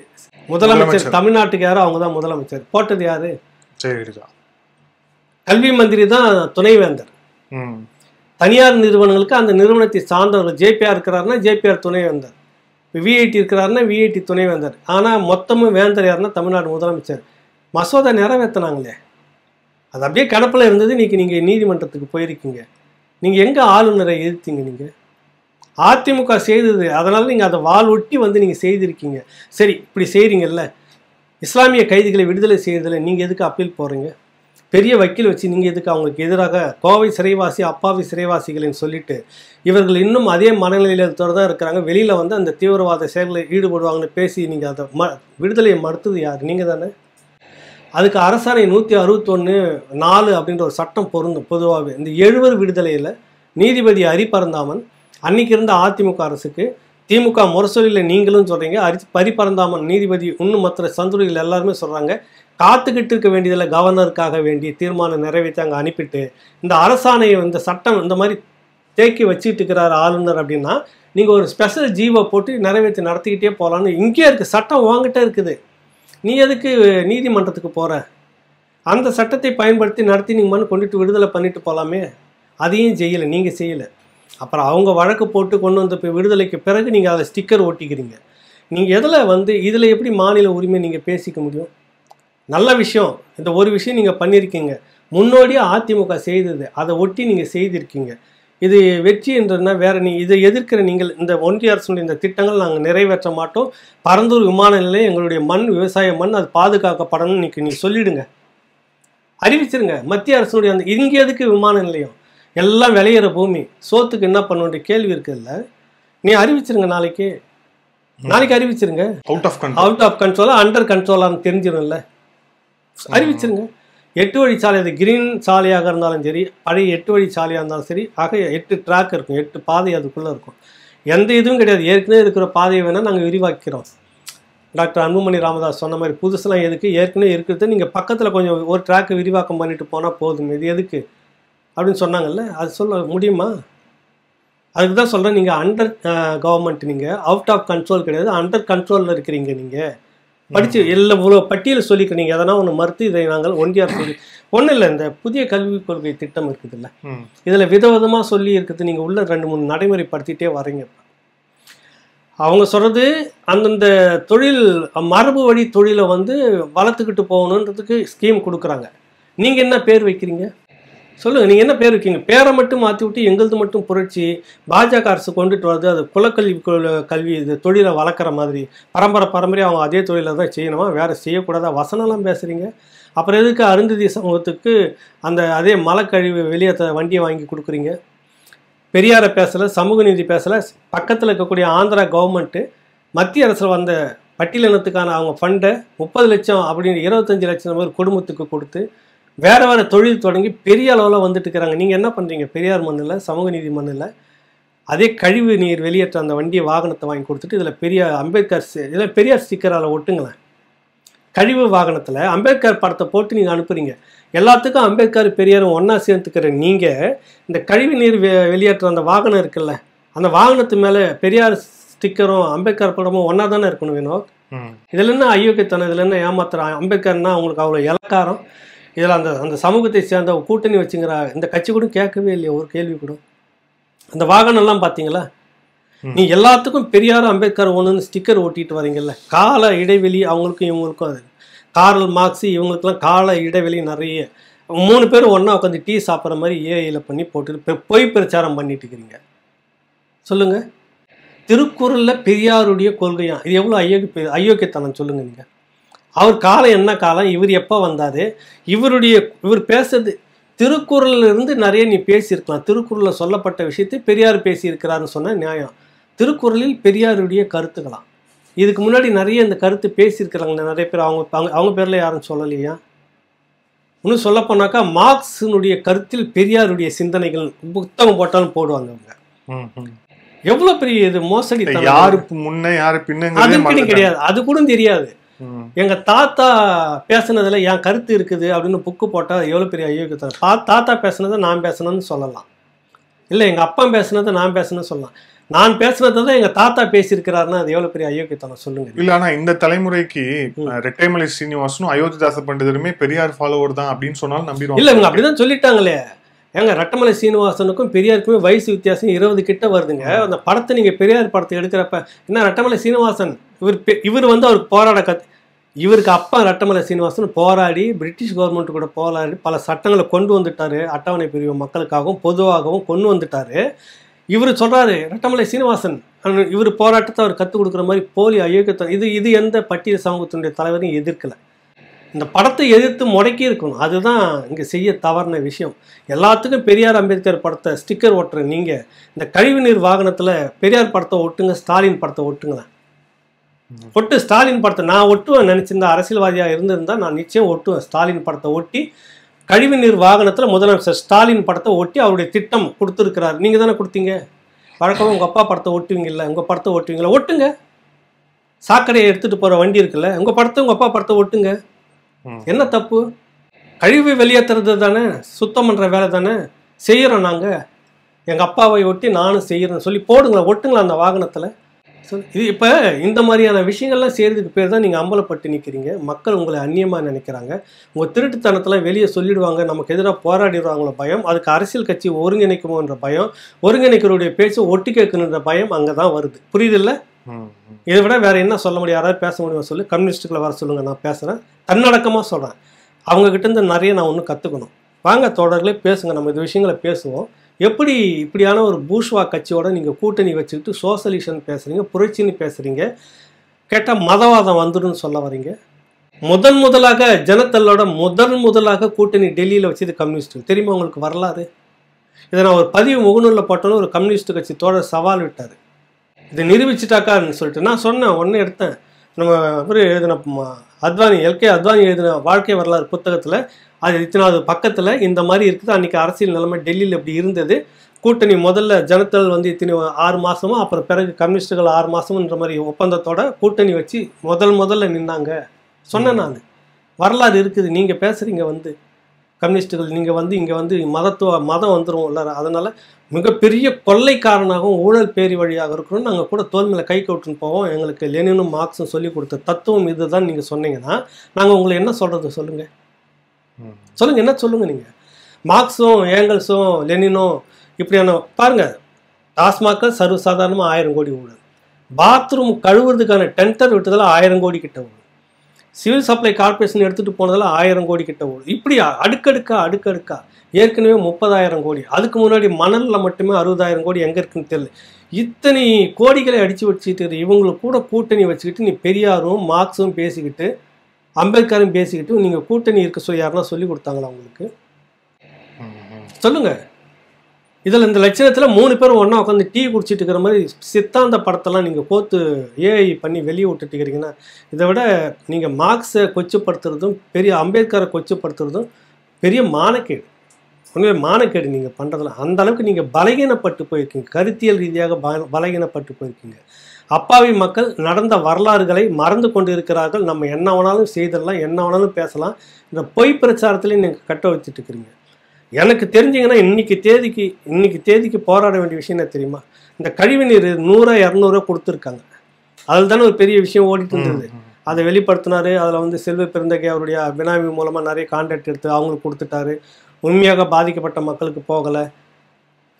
முதலமைச்சர் தமிழ்நாட்டுக்கு யாரோ அவங்க தான் முதலமைச்சர். போட்டது யாரு? கல்வி மந்திரி தான் துணை வேந்தர். தனியார் நிறுவனங்களுக்கு அந்த நிறுவனத்தை சார்ந்தவர்கள் ஜேபிஆர் இருக்கிறாருன்னா ஜேபிஆர் துணை வேந்தர், விஐடி இருக்கிறாருன்னா விஐடி துணை வேந்தர். ஆனால் மொத்தமும் வேந்தர் யாருன்னா தமிழ்நாடு முதலமைச்சர். மசோதா நிறைவேற்றினாங்களே, அது அப்படியே கிடப்பில் இருந்தது. இன்றைக்கி நீங்கள் நீதிமன்றத்துக்கு போயிருக்கீங்க. நீங்கள் எங்கே ஆளுநரை எதிர்த்தீங்க? நீங்கள் அதிமுக செய்தது, அதனால் நீங்கள் அதை வால் ஒட்டி வந்து நீங்கள் செய்திருக்கீங்க. சரி, இப்படி செய்கிறீங்கல்ல, இஸ்லாமிய கைதிகளை விடுதலை செய்யறதில்ல, நீங்கள் எதுக்கு அப்பீல் போகிறீங்க? பெரிய வக்கீல் வச்சு நீங்கள் எதுக்கு அவங்களுக்கு எதிராக கோவை சிறைவாசி அப்பாவி சிறைவாசிகள்னு சொல்லிட்டு இவர்கள் இன்னும் அதே மனநிலையில் தான் இருக்கிறாங்க, வெளியில் வந்து அந்த தீவிரவாத செயல்களில் ஈடுபடுவாங்கன்னு பேசி நீங்கள் அதை விடுதலையை மறுத்தது யார்? நீங்கள் தானே. அதுக்கு அரசாணை 161(4) அப்படின்ற ஒரு சட்டம் பொருந்தும். பொதுவாகவே இந்த 70 விடுதலையில் நீதிபதி ஹரிபரந்தாமன் அன்னைக்கு இருந்த அதிமுக அரசுக்கு, திமுக முரசொலியில் நீங்களும் சொல்கிறீங்க, ஹரிபரந்தாமன் நீதிபதி இன்னும் மற்ற சந்துரைகள் எல்லாருமே சொல்கிறாங்க, காத்துக்கிட்டு இருக்க வேண்டியதில் கவர்னருக்காக வேண்டி தீர்மானம் நிறைவேற்றி அங்கே அனுப்பிட்டு இந்த அரசாணையை இந்த சட்டம் இந்த மாதிரி தேக்கி வச்சுட்டு இருக்கிறார் ஆளுநர் அப்படின்னா நீங்கள் ஒரு ஸ்பெஷல் ஜீவை போட்டு நிறைவேற்றி நடத்திக்கிட்டே போகலான்னு இங்கே இருக்குது. சட்டம் வாங்கிட்டே இருக்குது. நீ எதுக்கு நீதிமன்றத்துக்கு போகிற? அந்த சட்டத்தை பயன்படுத்தி நடத்தி நீங்கள் மனு கொண்டுட்டு விடுதலை பண்ணிட்டு போகலாமே. அதையும் செய்யலை, நீங்கள் செய்யலை. அப்புறம் அவங்க வழக்கு போட்டு கொண்டு வந்த விடுதலைக்கு பிறகு நீங்கள் அதை ஸ்டிக்கர் ஒட்டிக்கிறீங்க. நீங்கள் எதில் இதில் எப்படி மாநில உரிமை நீங்கள் பேசிக்க முடியும்? நல்ல விஷயம், இந்த ஒரு விஷயம் நீங்கள் பண்ணியிருக்கீங்க. முன்னோடியாக அதிமுக செய்தது, அதை ஒட்டி நீங்கள் செய்திருக்கீங்க. இது வெற்றி என்றதுனா வேற. இதை எதிர்க்கிற நீங்கள் இந்த ஒன்றிய அரசுடைய இந்த திட்டங்கள் நாங்கள் நிறைவேற்ற மாட்டோம். பரந்தூர் விமான நிலையம் எங்களுடைய மண், விவசாய மண், அது பாதுகாக்கப்படணும்னு நீங்கள் சொல்லிடுங்க, அறிவிச்சிருங்க. மத்திய அரசுடைய அந்த இங்கே எதுக்கு விமான நிலையம்? எல்லாம் விளையிற பூமி, சோத்துக்கு என்ன பண்ண வேண்டிய கேள்வி இருக்குல்ல. நீ அறிவிச்சிருங்க, நாளைக்கு அறிவிச்சிருங்க. அவுட் ஆஃப் கண்ட்ரோலா அண்டர் கண்ட்ரோலான்னு தெரிஞ்சிடும்ல, அறிவிச்சிருங்க. 8 வழி சாலை, அது கிரீன் சாலையாக இருந்தாலும் சரி, பழைய 8 வழி சாலையாக இருந்தாலும் சரி, ஆக 8 ட்ராக் இருக்கும், 8 பாதை அதுக்குள்ளே இருக்கும். எந்த இதுவும் கிடையாது. ஏற்கனவே இருக்கிற பாதையை வேணால் நாங்கள் விரிவாக்கிறோம். டாக்டர் அன்புமணி ராமதாஸ் சொன்ன மாதிரி புதுசெலாம் எதுக்கு? ஏற்கனவே இருக்கிறது நீங்கள் பக்கத்தில் கொஞ்சம் ஒரு ட்ராக்கை விரிவாக்கம் பண்ணிட்டு போனால் போதும், இது எதுக்கு அப்படின்னு சொன்னாங்கல்ல. அது சொல்ல முடியுமா? அதுக்கு தான் சொல்கிறேன், நீங்கள் அண்டர் கவர்மெண்ட், நீங்கள் அவுட் ஆஃப் கண்ட்ரோல் கிடையாது, அண்டர் கண்ட்ரோலில் இருக்கிறீங்க. நீங்கள் படித்து எல்லாம் இவ்வளோ பட்டியல் சொல்லிக்கிறீங்க. எதனா ஒன்று மறுத்து இதை நாங்கள் ஒன்றிய அரசு ஒன்றும் இல்லை. இந்த புதிய கல்விக் கொள்கை திட்டம் இருக்குதுல்ல, இதில் விதவிதமாக சொல்லி இருக்குது. நீங்கள் உள்ள 2-3 நடைமுறைப்படுத்திகிட்டே வரீங்க. அவங்க சொல்கிறது அந்தந்த தொழில் மரபு வழி தொழிலை வளர்த்துக்கிட்டு போகணுன்றதுக்கு ஸ்கீம் கொடுக்குறாங்க. நீங்கள் என்ன பேர் வைக்கிறீங்க சொல்லுங்கள்? நீங்கள் என்ன பேர் வைக்கிறீங்க? பேரை மட்டும் மாற்றி விட்டு எங்களது மட்டும் புரட்சி பாஜக அரசு கொண்டுட்டு வருது. அது குலக்கல்வி இது தொழிலை வளர்க்குற மாதிரி பரம்பரையாக அவங்க அதே தொழிலை தான் செய்யணுமா, வேறு செய்யக்கூடாதா? வசனம்லாம் பேசுகிறீங்க. அப்புறம் எதுக்கு அருந்ததி சமூகத்துக்கு அதே மலைக்கழிவு வெளியே வண்டியை வாங்கி கொடுக்குறீங்க? பெரியாரை பேசலை, சமூக நீதி பேசலை. பக்கத்தில் இருக்கக்கூடிய ஆந்திரா கவர்மெண்ட்டு மத்திய அரசில் வந்த பட்டியலினத்துக்கான அவங்க ஃபண்டை 30 லட்சம் அப்படின்னு 25 லட்சம் பேர் குடும்பத்துக்கு கொடுத்து வேறு வேறு தொழில் தொடங்கி பெரிய அளவில் வந்துட்டு இருக்கிறாங்க. நீங்கள் என்ன பண்ணுறீங்க? பெரியார் மண்ணில், சமூக நீதி மண்ணில் அதே கழிவு நீர் வெளியேற்ற அந்த வண்டியை வாகனத்தை வாங்கி கொடுத்துட்டு இதில் இதில் பெரியார் ஸ்டிக்கரால் ஒட்டுங்களேன். கழிவு வாகனத்தில் அம்பேத்கர் படத்தை போட்டு நீங்கள் அனுப்புகிறீங்க. எல்லாத்துக்கும் அம்பேத்கர் பெரியாரும் ஒன்றா சேர்த்துக்கிற நீங்கள் இந்த கழிவு நீர் வெளியேற்ற அந்த வாகனம் இருக்குல்ல, அந்த வாகனத்து மேலே பெரியார் ஸ்டிக்கரும் அம்பேத்கர் படமும் ஒன்றா தானே இருக்கணும். வேணும் இதில் என்ன அயோக்கியத்தனம், இதில் என்ன ஏமாத்துறான்? அம்பேத்கர்னா அவங்களுக்கு அவ்வளோ இலக்காரம். இதில் அந்த சமூகத்தை சேர்ந்த கூட்டணி வச்சுங்கிற இந்த கட்சி கூட கேட்கவே இல்லையா ஒரு கேள்வி கூட? அந்த வாகனம்லாம் பார்த்தீங்களா? நீ எல்லாத்துக்கும் பெரியாரும் அம்பேத்கர் ஒன்றுன்னு ஸ்டிக்கர் ஓட்டிட்டு வரீங்கல்ல. கால இடைவெளி அவங்களுக்கும் இவங்களுக்கும், அது கார்ல் மார்க்ஸ் இவங்களுக்குலாம் கால இடைவெளி நிறைய. 3 பேரும் ஒன்றா உட்காந்து டீ சாப்பிட்ற மாதிரி ஏஐயில் பண்ணி போட்டு பொய் பிரச்சாரம் பண்ணிட்டு இருக்கிறீங்க. சொல்லுங்கள், திருக்குறளில் பெரியாருடைய கொள்கையா? இது எவ்வளோ அயோக்கியத்தனம் சொல்லுங்கள் நீங்கள். அவர் காலம் என்ன காலம், இவர் எப்போ வந்தார், இவர் பேசுறது திருக்குறளிலிருந்து நிறைய நீ பேசியிருக்கலாம். திருக்குறளில் சொல்லப்பட்ட விஷயத்தை பெரியார் பேசியிருக்கிறாருன்னு சொன்ன நியாயம். திருக்குறளில் பெரியாருடைய கருத்துக்களாம். இதுக்கு முன்னாடி நிறைய இந்த கருத்து பேசியிருக்கிறாங்க நிறைய பேர். அவங்க பேரில் யாரும் சொல்லலையா? இன்னும் சொல்லப்போனாக்கா மார்க்ஸினுடைய கருத்தில் பெரியாருடைய சிந்தனைகள் புத்தகம் போட்டாலும் போடுவாங்க அவங்க. எவ்வளோ பெரிய இது மோசடி! யாருக்கு முன்ன யாரு பின்ன அதுக்கு கிடையாது, அது கூட தெரியாது. எங்க தாத்தா பேசுனதுல என் கருத்து இருக்குது அப்படின்னு புக்கு போட்டா எவ்வளவு பெரிய அயோக்கியத்தனம். தாத்தா பேசுனதை நான் பேசணும்னு சொல்லலாம், இல்லை எங்க அப்பா பேசுனதை நான் பேசணும்னு சொல்லலாம். நான் பேசுனதை தான் எங்க தாத்தா பேசியிருக்கிறாருன்னா அது எவ்வளவு பெரிய அயோக்கியத்தனம் சொல்லுங்க. இல்ல, ஆனா இந்த தலைமுறைக்கு ரெட்டைமலை சீனிவாசனும் அயோத்திதாச பண்டிதருமே பெரியார் ஃபாலோவர் தான் அப்படின்னு சொன்னாலும் நம்பிடுவாங்க. இல்ல, இவங்க அப்படிதான் சொல்லிட்டாங்களே. ஏங்க ரெட்டமலை சீனிவாசனுக்கும் பெரியாருக்குமே வயசு வித்தியாசம் 20 கிட்ட வருதுங்க. அந்த படத்தை நீங்க பெரியார் படத்தை எடுக்கிறப்ப என்ன ரெட்டமலை சீனிவாசன் இவர் அவருக்கு போராட இவருக்கு அப்பா ரெட்டமலை சீனிவாசன் போராடி பிரிட்டிஷ் கவர்மெண்ட் கூட போராடி பல சட்டங்களை கொண்டு வந்துட்டாரு. அட்டவணை பிரிவு மக்களுக்காகவும் பொதுவாகவும் கொண்டு வந்துட்டாரு. இவர் சொல்றாரு ரெட்டமலை சீனிவாசன் இவர் போராட்டத்தை அவர் கற்றுக் கொடுக்குற மாதிரி போலி அயோக்கியத்தனம். இது எந்த பட்டியல் சமூகத்தினுடைய தலைவரையும் எதிர்க்கலை. இந்த படத்தை எதிர்த்து முடக்கி இருக்கணும். அதுதான் இங்கே செய்ய தவறின விஷயம். எல்லாத்துக்கும் பெரியார் அம்பேத்கர் படத்தை ஸ்டிக்கர் ஓட்டுற நீங்கள் இந்த கழிவுநீர் வாகனத்தில் பெரியார் படத்தை ஒட்டுங்க, ஸ்டாலின் படத்தை ஒட்டுங்களேன். ஒட்டு ஸ்டாலின் படத்தை நான் ஒட்டுவேன் நினச்சிருந்தா, அரசியல்வாதியாக இருந்திருந்தால் நான் நிச்சயம் ஒட்டுவேன். ஸ்டாலின் படத்தை ஒட்டி கழிவுநீர் வாகனத்தில் முதலமைச்சர் ஸ்டாலின் படத்தை ஒட்டி அவருடைய திட்டம் கொடுத்துருக்கிறார். நீங்கள் தானே கொடுத்தீங்க. வழக்கமாக உங்கள் அப்பா படத்தை ஒட்டுவீங்கல்ல, உங்கள் படத்தை ஒட்டுவீங்களா? ஒட்டுங்க. சாக்கடையை எடுத்துகிட்டு போகிற வண்டி இருக்குல்ல, உங்கள் படத்தை உங்கள் அப்பா படத்தை ஒட்டுங்க. என்ன தப்பு? கழிவு வெளியேற்றுறது தானே, சுத்தம் பண்ணுற வேலை தானே செய்கிறோம் நாங்கள். எங்கள் அப்பாவை ஒட்டி நானும் செய்கிறேன்னு சொல்லி போடுங்களேன், ஒட்டுங்களா அந்த வாகனத்தில். இது இப்போ இந்த மாதிரியான விஷயங்கள்லாம் செய்கிறதுக்கு பேர் தான் நீங்கள் அம்பலப்பட்டு நிற்கிறீங்க. மக்கள் உங்களை அந்நியமாக நினைக்கிறாங்க. உங்கள் திருட்டுத்தனத்தெல்லாம் வெளியே சொல்லிடுவாங்க, நமக்கு எதிராக போராடிடுவாங்களோ பயம், அதுக்கு அரசியல் கட்சி ஒருங்கிணைக்குமோன்ற பயம், ஒருங்கிணைக்கிறோடைய பேச்சு ஒட்டி கேட்கணுன்ற பயம் அங்கே தான் வருது. புரியுதில்ல? இதை விட வேற என்ன சொல்ல முடியும்? யாராவது பேச முடியுமா சொல்லு? கம்யூனிஸ்ட்டுகளை வர சொல்லுங்கள், நான் பேசுகிறேன். தன்னடக்கமாக சொல்கிறேன். அவங்கக்கிட்ட நிறைய நான் ஒன்று கற்றுக்கணும். வாங்க தோழர்களே பேசுங்க, நம்ம இந்த விஷயங்களை பேசுவோம். எப்படி இப்படியான ஒரு பூஷ்வா கட்சியோட நீங்கள் கூட்டணி வச்சுக்கிட்டு சோசலிசம் பேசுகிறீங்க, புரட்சின்னு பேசுகிறீங்க, கேட்டால் மதவாதம் வந்துடும் சொல்ல வரீங்க. முதலாக ஜனத்தலோட முதலாக கூட்டணி டெல்லியில் வச்சது கம்யூனிஸ்ட். தெரியுமா உங்களுக்கு வரலாறு? இதை நான் ஒரு பதிவு முகநூலில் போட்டோன்னு ஒரு கம்யூனிஸ்ட் கட்சி தோழர் சவால் விட்டார். இதை நிரூபிச்சுட்டாக்கான்னு சொல்லிட்டு நான் சொன்னேன், ஒன்று எடுத்தேன். நம்ம இவர் எழுதின அத்வானி, எல்கே அத்வானி எழுதின வாழ்க்கை வரலாறு புத்தகத்தில் அது இத்தனாவது பக்கத்தில் இந்த மாதிரி இருக்குது. அன்றைக்கி அரசியல் நிலைமை டெல்லியில் இப்படி இருந்தது. கூட்டணி முதல்ல ஜனதள் வந்து இத்தனை 6 மாதமும், அப்புறம் பிறகு கம்யூனிஸ்டுகள் 6 மாதம்ன்ற மாதிரி ஒப்பந்தத்தோட கூட்டணி வச்சு முதல்ல நின்னாங்க சொன்னேன் நான். வரலாறு இருக்குது. நீங்கள் பேசுகிறீங்க வந்து கம்யூனிஸ்டுகள், நீங்கள் வந்து இங்கே வந்து மதம் வந்துடும் இல்லை. அதனால் மிகப்பெரிய கொள்ளைக்காரனாகவும் ஊழல் பேரி வழியாக இருக்கணும். நாங்கள் கூட தோல் மேலே கை கவுட்டுன்னு போவோம். எங்களுக்கு லெனினும் மார்க்ஸும் சொல்லிக் கொடுத்த தத்துவம் இதுதான் நீங்கள் சொன்னீங்கன்னா நாங்கள் உங்களை என்ன சொல்கிறது சொல்லுங்கள். என்ன சொல்லுங்கள் நீங்கள்? மார்க்ஸும் ஏங்கல்ஸும் லெனினும் இப்படியான பாருங்கள். டாஸ்மாக்கள் சர்வசாதாரணமாக 1000 கோடி ஊழல். பாத்ரூம் கழுவுறதுக்கான டெண்டர் விட்டதில் 1000 கோடி கிட்ட ஊழல். சிவில் சப்ளை கார்பரேஷன் எடுத்துகிட்டு போனதில் 1000 கோடி கிட்ட ஊழல். இப்படி அடுக்கடுக்கா ஏற்கனவே 30,000 கோடி. அதுக்கு முன்னாடி மணலில் மட்டுமே 60,000 கோடி எங்கே இருக்குன்னு தெரியல. இத்தனை கோடிகளை அடித்து வச்சுக்கிட்டு இவங்களுக்கு கூட கூட்டணி வச்சுக்கிட்டு நீ பெரியாரும் மார்க்ஸும் பேசிக்கிட்டு அம்பேத்கரும் பேசிக்கிட்டு நீங்கள் கூட்டணி இருக்க சொல்லி யாருன்னா சொல்லி கொடுத்தாங்களா உங்களுக்கு? சொல்லுங்கள். இதில் இந்த லட்சணத்தில் 3 பேரும் ஒன்றா உட்காந்து டீ குடிச்சிட்டு இருக்கிற மாதிரி சித்தாந்த படத்தெல்லாம் நீங்கள் கோத்து ஏஐ பண்ணி வெளியே விட்டுட்டுக்கிறீங்கன்னா, இதை விட நீங்கள் மார்க்ஸை கொச்சப்படுத்துறதும் பெரிய அம்பேத்கரை கொச்சப்படுத்துறதும் பெரிய மானக்கேடு. உண்மையாக மானக்கேடு நீங்கள் பண்ணுறதுல. அந்த அளவுக்கு நீங்கள் பலகீனப்பட்டு போயிருக்கீங்க, கருத்தியல் ரீதியாக பலகீனப்பட்டு போயிருக்கீங்க. அப்பாவி மக்கள் நடந்த வரலாறுகளை மறந்து கொண்டு இருக்கிறார்கள். நம்ம என்ன வேணாலும் செய்திடலாம், என்ன வேணாலும் பேசலாம். இந்த பொய் பிரச்சாரத்துலேயும் நீங்கள் கட்ட வச்சுட்டு இருக்கிறீங்க. எனக்கு தெரிஞ்சிங்கன்னா இன்னைக்கு தேதிக்கு போராட வேண்டிய விஷயம் என்ன தெரியுமா? இந்த கழிவுநீர் 100-200 கொடுத்துருக்காங்க. அதில் தானே ஒரு பெரிய விஷயம் ஓடிட்டு இருந்தது. அதை வெளிப்படுத்தினார். அதில் வந்து செல்வ பெருந்தகை அவருடைய பினாமி மூலமாக நிறைய கான்ட்ராக்ட் எடுத்து அவங்களுக்கு கொடுத்துட்டாரு. உண்மையாக பாதிக்கப்பட்ட மக்களுக்கு போகலை.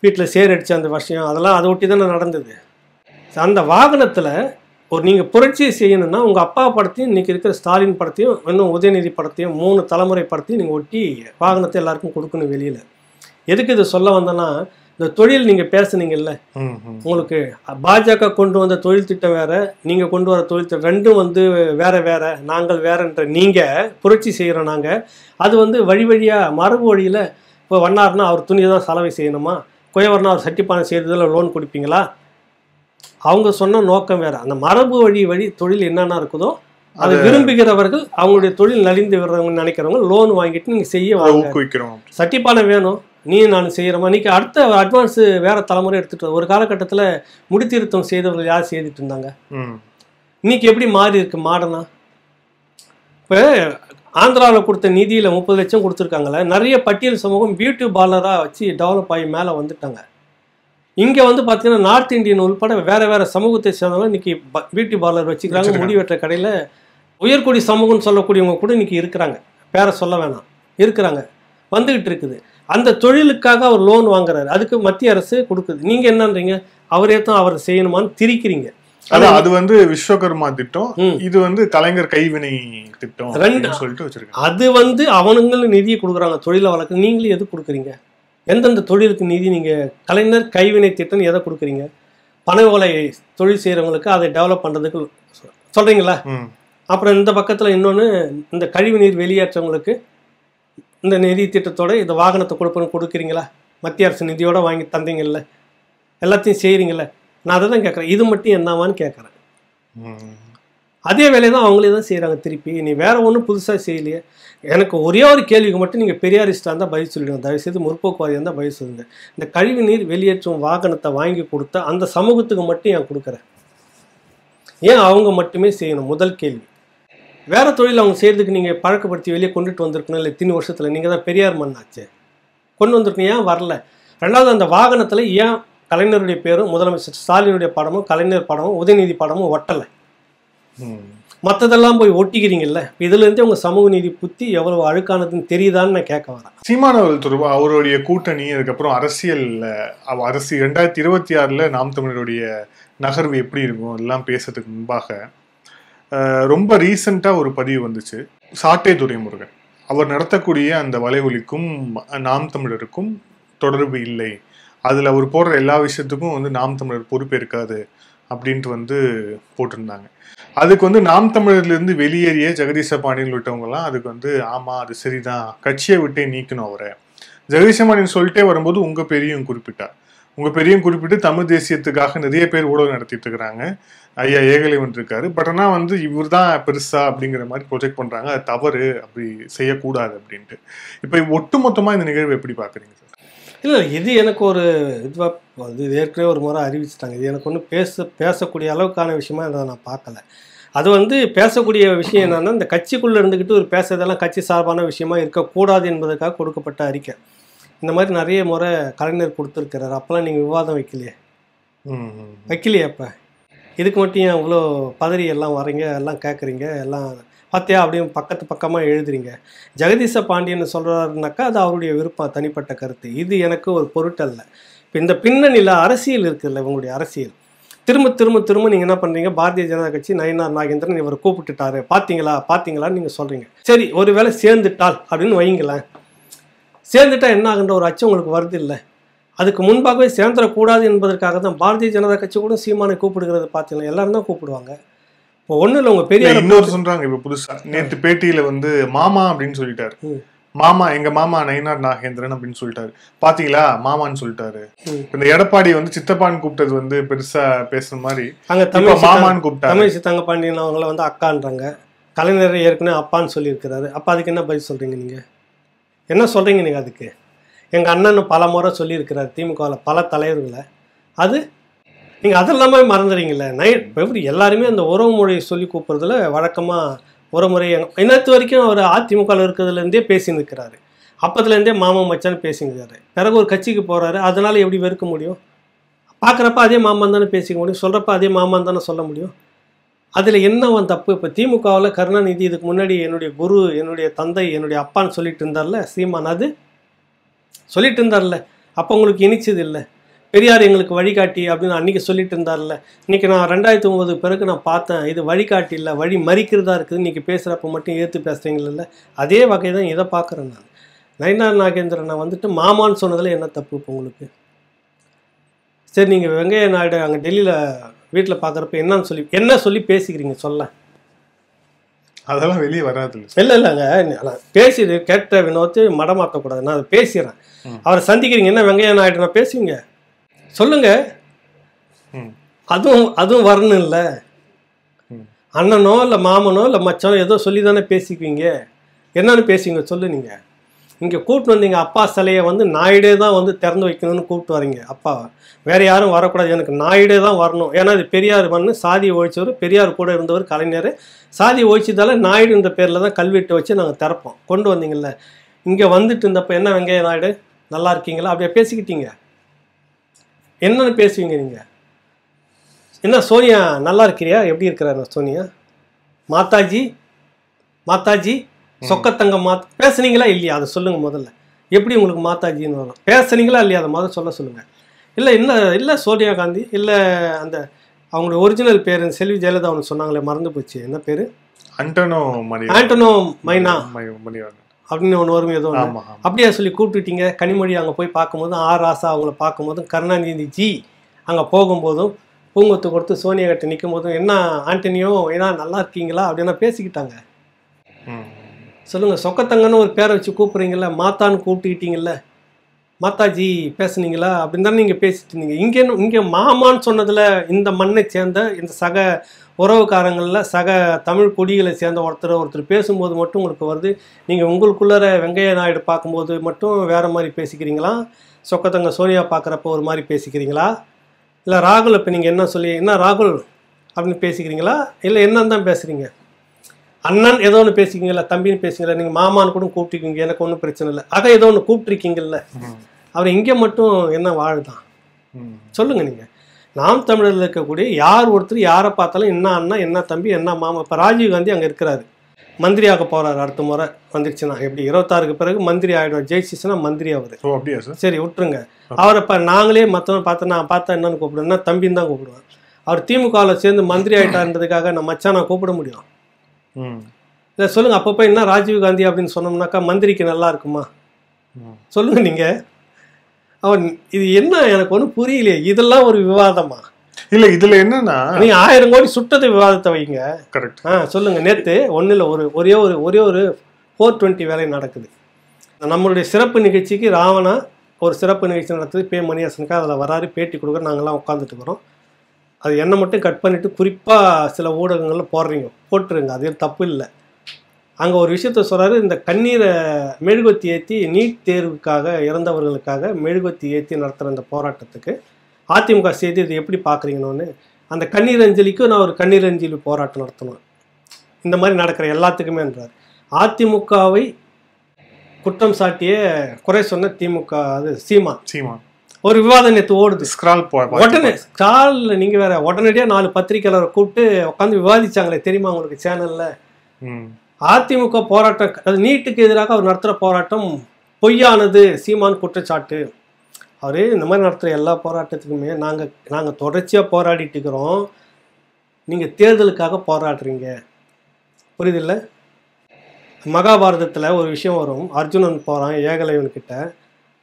வீட்டில் சேரடிச்சு அந்த விஷயம் அதெல்லாம் அதை ஒட்டி தானே நடந்தது. அந்த வாகனத்தில் ஒரு நீங்கள் புரட்சியை செய்யணும்னா உங்கள் அப்பா படத்தையும் இன்றைக்கி இருக்கிற ஸ்டாலின் படத்தையும் இன்னும் உதயநிதி படத்தையும் 3 தலைமுறை படத்தையும் நீங்கள் ஒட்டி வாகனத்தை எல்லாருக்கும் கொடுக்கணும் வெளியில். எதுக்கு இது சொல்ல வந்தேன்னா, இந்த தொழில் நீங்கள் பேசுனீங்கல்ல, உங்களுக்கு பாஜக கொண்டு வந்த தொழில் திட்டம் வேறு, நீங்கள் கொண்டு வர தொழில் திட்டம் ரெண்டும் வந்து வேறு நாங்கள் வேறன்ற நீங்கள் புரட்சி செய்கிறோம் நாங்கள். அது வந்து வழியாக மரபு வழியில் இப்போ வண்ணார்னா அவர் துணியை தான் சலவை செய்யணுமா, குயவர்னா அவர் சட்டிப்பானை செய்கிறதுல லோன் கொடுப்பீங்களா? அவங்க சொன்ன நோக்கம் வேறு. அந்த மரபு வழி தொழில் என்னென்ன இருக்குதோ அதை விரும்புகிறவர்கள், அவங்களுடைய தொழில் நலிந்து விடுறவங்க நினைக்கிறவங்க லோன் வாங்கிட்டு நீங்கள் செய்ய ஊக்குவிக்கிறோம். சட்டிப்பானை வேணும், நான் செய்கிறோமா? இன்றைக்கி அடுத்த அட்வான்ஸு வேறு தலைமுறை எடுத்துகிட்டு ஒரு காலகட்டத்தில் முடித்திருத்தம் செய்தவர்கள் யார் செய்துட்டு இருந்தாங்க? இன்றைக்கி எப்படி மாறி இருக்கு மாடனா? இப்போ ஆந்திராவில் கொடுத்த நிதியில் 30 லட்சம் கொடுத்துருக்காங்களே, நிறைய பட்டியல் சமூகம் பியூட்டி பார்லராக வச்சு டெவலப் ஆகி மேலே வந்துட்டாங்க. இங்கே வந்து பார்த்தீங்கன்னா நார்த் இந்தியன் உள்பட வேறு சமூகத்தை சேர்ந்தவங்க இன்றைக்கி பியூட்டி பார்லர் வச்சுக்கிறாங்க. முடி வெட்டுற கடையில் உயர்குடி சமூகம்னு சொல்லக்கூடியவங்க கூட இன்றைக்கி இருக்கிறாங்க. பேரை சொல்ல வேணாம், இருக்கிறாங்க, வந்துக்கிட்டு இருக்குது. அந்த தொழிலுக்காக அவர் லோன் வாங்குறாரு, அதுக்கு மத்திய அரசு கொடுக்குது. நீங்கள் என்னன்றீங்க? அவரே தான் அவர் செய்யணுமான்னு திரிக்கிறீங்க. அது வந்து விஸ்வகர்மா திட்டம், இது வந்து கலைஞர் கைவினை திட்டம் சொல்லிட்டு வச்சிருக்காங்க. அது வந்து அவனுங்களும் நிதியை கொடுக்குறாங்க தொழிலை வளர்க்க. நீங்களும் எது கொடுக்குறீங்க? எந்தெந்த தொழிலுக்கு நிதி? நீங்கள் கலைஞர் கைவினை திட்டம் எதை கொடுக்குறீங்க? பனை ஓலை தொழில் செய்கிறவங்களுக்கு அதை டெவலப் பண்ணுறதுக்கு சொல்கிறீங்களா? அப்புறம் இந்த பக்கத்தில் இன்னொன்று, இந்த கழிவு நீர் வெளியேற்றவங்களுக்கு இந்த நிதி திட்டத்தோட இந்த வாகனத்தை கொடுக்குறீங்களா? மத்திய அரசு நிதியோடு வாங்கி தந்தீங்கல்ல, எல்லாத்தையும் செய்கிறீங்கள. நான் அதை தான் கேட்குறேன். இது மட்டும் என்னவான்னு கேட்குறேன். அதே வேலையை தான் அவங்களே தான் செய்கிறாங்க திருப்பி. நீ வேறு ஒன்றும் புதுசாக செய்யலையே. எனக்கு ஒரே ஒரு கேள்விக்கு மட்டும் நீங்கள் பெரியாரிஸ்டாக இருந்தால் பதில் சொல்லிடுங்க. தயவுசெய்து முற்போக்குவாதியாக இருந்தால் பதில் சொல்லுங்கள். இந்த கழிவு நீர் வெளியேற்றும் வாகனத்தை வாங்கி கொடுத்தா அந்த சமூகத்துக்கு மட்டும் ஏன் கொடுக்குறேன்? ஏன் அவங்க மட்டுமே செய்யணும்? முதல் கேள்வி. வேறு தொழில் அவங்க செய்கிறதுக்கு நீங்கள் பழக்கப்படுத்தி வெளியே கொண்டுட்டு வந்திருக்கணும். இல்லை 3 வருஷத்தில் நீங்கள் தான் பெரியார் மண்ணாச்சு கொண்டு வந்திருக்கணும். ஏன் வரல? ரெண்டாவது அந்த வாகனத்தில் ஏன் கலைஞருடைய பேரும் முதலமைச்சர் ஸ்டாலினுடைய படமும் கலைஞர் படமும் உதயநிதி படமும் ஒட்டலை? மற்றதெல்லாம் போய் ஒட்டிக்கிறீங்கல்ல. இதுலேருந்தே உங்கள் சமூக நீதி புத்தி எவ்வளவு அழுக்கானதுன்னு தெரியுதான்னு நான் கேட்க வரேன். சீமானவர்கள் தொடர்பு அவருடைய கூட்டணி, அதுக்கப்புறம் அரசியல் 2026 நாம் தமிழருடைய நகர்வு எப்படி இருக்கும் எல்லாம் பேசுறதுக்கு முன்பாக ரொம்ப ரீசெண்டாக ஒரு பதிவு வந்துச்சு. சாட்டை துரைமுருகன் அவர் நடத்தக்கூடிய அந்த வலைவலிக்கும் நாம் தமிழருக்கும் தொடர்பு இல்லை, அதில் அவர் போடுற எல்லா விஷயத்துக்கும் வந்து நாம் தமிழர் பொறுப்பேற்காது அப்படின்ட்டு போட்டிருந்தாங்க. அதுக்கு நாம் தமிழர்லேருந்து வெளியேறிய ஜெகதீச பாண்டியன் உள்ளிட்டவங்கலாம் அதுக்கு ஆமாம் அது சரிதான், கட்சியை விட்டே நீக்கணும் அவரை. ஜெகதீச பாண்டியன் சொல்லிட்டே வரும்போது உங்கள் பெரியும் குறிப்பிட்டார். உங்கள் பெரியும் குறிப்பிட்டு தமிழ் தேசியத்துக்காக நிறைய பேர் ஊடகம் நடத்திட்டு இருக்கிறாங்க. ஐயா ஏகலைவன் இருக்காரு. பட் ஆனால் இவர் தான் பெருசா அப்படிங்கிற மாதிரி ப்ரொஜெக்ட் பண்ணுறாங்க. அது தவறு, அப்படி செய்யக்கூடாது அப்படின்ட்டு. இப்போ ஒட்டுமொத்தமாக இந்த நிகழ்வு எப்படி பார்க்குறீங்க சார்? இல்லை, இது எனக்கு ஒரு இதுவாக இது ஏற்கனவே ஒரு முறை அறிவிச்சிட்டாங்க. இது எனக்கு ஒன்றும் பேசக்கூடிய அளவுக்கான விஷயமா அதை நான் பார்க்கல. அது பேசக்கூடிய விஷயம் என்னன்னா, இந்த கட்சிக்குள்ளே இருந்துக்கிட்டு ஒரு பேசுறதெல்லாம் கட்சி சார்பான விஷயமா இருக்கக்கூடாது என்பதற்காக கொடுக்கப்பட்ட அறிக்கை. இந்த மாதிரி நிறைய முறை கலைஞர் கொடுத்துருக்கிறார். அப்போல்லாம் நீங்கள் விவாதம் வைக்கலையே? அப்போ இதுக்கு மட்டும் ஏன் இவ்வளோ பதறி எல்லாம் வரீங்க, எல்லாம் கேட்குறீங்க, எல்லாம் பார்த்தியா அப்படியும் பக்கமாக எழுதுறீங்க. ஜெகதீச பாண்டியன் சொல்கிறாருனாக்கா அது அவருடைய விருப்பம், தனிப்பட்ட கருத்து. இது எனக்கு ஒரு பொருட்டல்ல. இப்போ இந்த பின்னணியில் அரசியல் இருக்குல்ல, இவங்களுடைய அரசியல் திரும்ப நீங்கள் என்ன பண்ணுறீங்க? பாரதிய ஜனதா கட்சி நயினார் நாகேந்திரன் இவர் கூப்பிட்டுட்டாரு, பார்த்தீங்களான்னு நீங்கள் சொல்கிறீங்க. சரி, ஒரு வேளை சேர்ந்துட்டால் அப்படின்னு வைங்களேன். சேர்ந்துட்டா என்ன ஆகுன்ற ஒரு அச்சம் உங்களுக்கு வருது இல்லை? அதுக்கு முன்பாகவே சேர்ந்துடக்கூடாது என்பதற்காக தான் பாரதிய ஜனதா கட்சி கூட சீமானை கூப்பிடுகிறது. பார்த்தீங்களா, எல்லாரும் தான் கூப்பிடுவாங்க. இப்போ ஒன்றும் இல்லை, உங்கள் பெரிய இன்னொரு சொல்கிறாங்க. இப்போ புதுசாக நேற்று பேட்டியில் மாமா அப்படின்னு சொல்லிட்டாரு. மாமா, எங்க மாமா நயினார் நாகேந்திரன் அப்படின்னு சொல்லிட்டாரு. பாத்தீங்களா, மாமான்னு சொல்லிட்டாரு. இந்த எடப்பாடி சித்தப்பான்னு கூப்பிட்டது பெருசா பேசுற மாதிரி அங்க மாமான்னு கூப்பிட்டாரு. தமிழிசை தங்கபாண்டியன் அவங்கள அக்கான்றாங்க. கலைஞர் ஏற்கனவே அப்பான்னு சொல்லியிருக்கிறாரு. அப்ப அதுக்கு என்ன பதில் சொல்றீங்க நீங்க? என்ன சொல்றீங்க நீங்க அதுக்கு? எங்க அண்ணன் பல முறை சொல்லியிருக்கிறார் திமுகவில் பல தலைவர்களை. அது நீங்க அதெல்லாமே மறந்துறீங்கல்ல. எல்லாருமே அந்த உறவு முறையை சொல்லி கூப்பிட்றதுல வழக்கமா உறவுமுறை இன்னத்து வரைக்கும் அவர் அதிமுகவில் இருக்கிறதுலேருந்தே பேசி நிற்கிறாரு. அப்பத்துலேருந்தே மாமா மச்சான்னு பேசிக்கிறாரு. பிறகு ஒரு கட்சிக்கு போகிறாரு. அதனால எப்படி வெறுக்க முடியும்? பார்க்குறப்ப அதே மாமான் தானே பேசிக்க முடியும், சொல்கிறப்ப அதே மாமான் தானே சொல்ல முடியும். அதில் என்ன தப்பு? இப்போ திமுகவில் கருணாநிதி இதுக்கு முன்னாடி என்னுடைய குரு, என்னுடைய தந்தை, என்னுடைய அப்பான்னு சொல்லிட்டு இருந்தார்ல சீமான், அது சொல்லிட்டு இருந்தார்ல. அப்போ உங்களுக்கு இனிச்சது இல்லை. பெரியார் எங்களுக்கு வழிகாட்டி அப்படின்னு அன்றைக்கி சொல்லிட்டு இருந்தார்ல. இன்றைக்கி நான் 2009 பிறகு நான் பார்த்தேன், இது வழிகாட்டி இல்லை, வழி மறிக்கிறதா இருக்குது. இன்றைக்கி பேசுகிறப்ப மட்டும் ஏற்று பேசுகிறீங்கள. அதே வகை தான் இதை பார்க்குறேன் நான். நயினார் நாகேந்திரனை மாமான்னு சொன்னதில் என்ன தப்பு இப்போ உங்களுக்கு? சரி, நீங்கள் வெங்கைய நாயுடு அங்கே டெல்லியில் வீட்டில் பார்க்குறப்ப என்ன சொல்லி பேசிக்கிறீங்க? சொல்ல அதெல்லாம் வெளியே வராது. இல்லைங்க, பேசி கேட்ட வினோத்து மடமாக்கக்கூடாது. நான் அதை பேசிடுறேன். அவரை சந்திக்கிறீங்க, என்ன வெங்கைய நாயுடுனா பேசுவீங்க? சொல்லுங்க. அதுவும் வரணும் இல்லை. அண்ணனோ இல்லை மாமனோ இல்லை மச்சனோ ஏதோ சொல்லி தானே பேசிக்குவீங்க. என்னன்னு பேசுவீங்க சொல்லு. நீங்கள் இங்கே கூப்பிட்டு வந்தீங்க அப்பா சிலையை நாயுடே தான் திறந்து வைக்கணும்னு கூப்பிட்டு வரீங்க. அப்பா வேற யாரும் வரக்கூடாது, எனக்கு நாயுடே தான் வரணும். ஏன்னா இது பெரியார் சாதியை ஒழிச்சவர், பெரியார் கூட இருந்தவர் கலைஞர். சாதியை ஒழிச்சதால நாயுடுன்ற பேரில் தான் கல்வெட்டு வச்சு நாங்கள் திறப்போம். கொண்டு வந்தீங்கல்ல. இங்கே இருந்தப்போ என்ன வெங்கைய நாயுடு நல்லா இருக்கீங்களா அப்படியே பேசிக்கிட்டீங்க. என்னன்னு பேசுவீங்க நீங்கள்? என்ன சோனியா நல்லா இருக்கிறியா? எப்படி இருக்கிறாரு சோனியா? மாதாஜி சொக்கத்தங்க பேசுனீங்களா இல்லையா? அதை சொல்லுங்க முதல்ல. எப்படி உங்களுக்கு மாதாஜின்னு வரும்? பேசுனீங்களா இல்லையா? அதை முதல்ல சொல்ல சொல்லுங்கள். இல்லை சோனியா காந்தி இல்லை, அந்த அவங்களுடைய ஒரிஜினல் பேர் செல்வி ஜெயலலிதா ஒன்று சொன்னாங்களே, மறந்து போச்சு. என்ன பேர்? ஆண்டனோ மைனா அப்படின்னு ஒன்று வரும் ஏதோ. அப்படியா சொல்லி கூப்பிட்டுட்டீங்க. கனிமொழி அங்கே போய் பார்க்கும்போதும், ராசா அவங்கள பார்க்கும்போதும், கருணாநிதி ஜி அங்கே போகும்போதும், பூங்கொத்து கொடுத்து சோனியா கிட்ட நிற்கும் போதும், என்ன ஆண்டனியோ ஏன்னா நல்லா இருக்கீங்களா அப்படின்னா பேசிக்கிட்டாங்க. சொல்லுங்கள். சொக்கத்தங்கன்னு ஒரு பேரை வச்சு கூப்பிட்றீங்கள, மாத்தான்னு கூப்பிட்டுக்கிட்டீங்கல்ல, மாதாஜி பேசுனீங்களா அப்படின்னு தானே நீங்கள் பேசிட்டு இருந்தீங்க. இங்கே மாமான்னு சொன்னதில் இந்த மண்ணை சேர்ந்த இந்த சக உறவுக்காரங்களில் சக தமிழ் குடிகளை சேர்ந்த ஒருத்தர் பேசும்போது மட்டும் உங்களுக்கு வருது. நீங்கள் உங்களுக்குள்ளார வெங்கைய நாயுடு பார்க்கும்போது மட்டும் வேறு மாதிரி பேசிக்கிறீங்களா? சொக்கத்தங்க சோனியா பார்க்குறப்போ ஒரு மாதிரி பேசிக்கிறீங்களா? இல்லை ராகுல் இப்போ நீங்கள் என்ன ராகுல் அப்படின்னு பேசிக்கிறீங்களா? இல்லை என்னன்னு தான் பேசுகிறீங்க? அண்ணன் ஏதோ ஒன்று பேசிக்கிங்களா, தம்பின்னு பேசுங்களா, நீங்கள் மாமான்னு கூட கூப்பிட்டுருக்கீங்க, எனக்கு ஒன்றும் பிரச்சனை இல்லை. ஏதோ ஒன்று கூப்பிட்டுருக்கீங்கல்ல, அவர் இங்கே மட்டும் என்ன வாழுதான் சொல்லுங்கள் நீங்கள். நாம் தமிழரில் இருக்கக்கூடிய யார் ஒருத்தர் யாரை பார்த்தாலும் என்ன அண்ணா என்ன தம்பி என்ன மாமா. இப்போ ராஜீவ்காந்தி அங்கே இருக்கிறாரு, மந்திரியாக போகிறாரு. அடுத்த முறை வந்துருச்சுன்னா எப்படி 26க்கு பிறகு மந்திரி ஆகிடுவார். ஜெயிச்சிச்சுன்னா மந்திரி அவர். சரி விட்டுருங்க அவரை. இப்போ நாங்களே மற்றவங்க பார்த்தா நான் பார்த்தா என்னன்னு கூப்பிடுவேன்னா தம்பின்னு தான் கூப்பிடுவேன். அவர் திமுகவில் சேர்ந்து மந்திரி ஆகிட்டாருன்றதுக்காக நான் மச்சான் நான் கூப்பிட முடியும்? இல்லை சொல்லுங்கள். அப்பப்போ என்ன ராஜீவ்காந்தி அப்படின்னு சொன்னோம்னாக்கா மந்திரிக்கு நல்லா இருக்குமா? சொல்லுங்கள் நீங்கள். அவன் இது என்ன எனக்கு ஒன்றும் புரியலையே. இதெல்லாம் ஒரு விவாதமா? இல்லை இதில் என்னன்னா நீங்கள் 1000 கோடி சுட்டது விவாதத்தை வைங்க. கரெக்ட். சொல்லுங்கள். நேற்று ஒன்றும் இல்லை, ஒரே ஒரு 420 வேலை நடக்குது. நம்மளுடைய சிறப்பு நிகழ்ச்சிக்கு ராவணா ஒரு சிறப்பு நிகழ்ச்சி நடத்துது பே மணியாசனுக்கு. அதில் வராரு, பேட்டி கொடுக்குற, நாங்கள்லாம் உட்காந்துட்டு இருக்கிறோம். அது என்னை மட்டும் கட் பண்ணிவிட்டு குறிப்பாக சில ஊடகங்களில் போட்டுருங்க, அது தப்பு இல்லை. அங்கே ஒரு விஷயத்த சொல்கிறாரு, இந்த கண்ணீரை மெழுகுவத்தி ஏற்றி நீட் தேர்வுக்காக இறந்தவர்களுக்காக மெழுகுவத்தி ஏற்றி நடத்துகிற அந்த போராட்டத்துக்கு அதிமுக செய்தி இது எப்படி பார்க்குறீங்கன்னு. அந்த கண்ணீர் அஞ்சலிக்கும் நான் ஒரு கண்ணீர் அஞ்சலி போராட்டம் நடத்தணும், இந்த மாதிரி நடக்கிற எல்லாத்துக்குமேன்றார். அதிமுகவை குற்றம் சாட்டிய குறை சொன்ன திமுக அது சீமான் ஒரு விவாதம் நேற்று ஓடுது. உடனே ஸ்டாலில் நீங்கள் வேற உடனடியாக 4 பத்திரிகையாளரை கூப்பிட்டு உட்காந்து விவாதிச்சாங்களே தெரியுமா உங்களுக்கு சேனலில்? அதிமுக போராட்டம், அது நீட்டுக்கு எதிராக அவர் நடத்துகிற போராட்டம் பொய்யானது, சீமான் குற்றச்சாட்டு. அவர் இந்த மாதிரி நடத்துகிற எல்லா போராட்டத்துக்குமே நாங்கள் தொடர்ச்சியாக போராடிட்டு இருக்கிறோம், நீங்கள் தேர்தலுக்காக போராடுறீங்க, புரியுதில்ல? மகாபாரதத்தில் ஒரு விஷயம் வரும், அர்ஜுனன் போகிறான் ஏகலைவன்கிட்ட,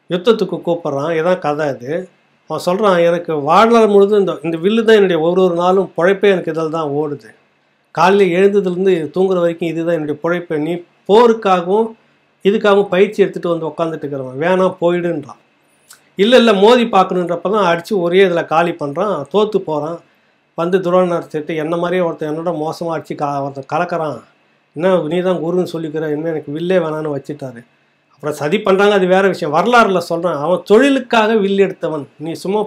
யுத்தத்துக்கு கூப்பிட்றான், இதான் கதை. அது அவன் சொல்கிறான், எனக்கு வாழ்நாள் முழுதும் இந்த வில்லு தான் என்னுடைய ஒரு நாளும் பொழைப்பே, எனக்கு இதில் தான் ஓடுது, காலையில் எழுந்ததுலேருந்து தூங்குற வரைக்கும் இதுதான் என்னுடைய பிழைப்பை, நீ போருக்காகவும் இதுக்காகவும் பயிற்சி எடுத்துகிட்டு வந்து உட்காந்துட்டு இருக்கிறவன், வேணாம் போயிடுன்றான். இல்லை மோதி பார்க்கணுன்றப்ப தான் அடித்து ஒரே இதில் காலி பண்ணுறான், தோற்று போகிறான். வந்து துரோணர்த்திட்டு என்ன மாதிரியே ஒருத்தன் என்னோட மோசமாக அடித்து ஒருத்தன் கலக்கிறான், என்ன நீ தான் குருன்னு சொல்லிக்கிற, இனிமேல் எனக்கு வில்லே வேணான்னு வச்சுட்டாரு. அப்புறம் சதி பண்ணுறாங்க, அது வேறு விஷயம். வரலாறுல சொல்கிறான், அவன் தொழிலுக்காக வில்லு எடுத்தவன், நீ சும்மா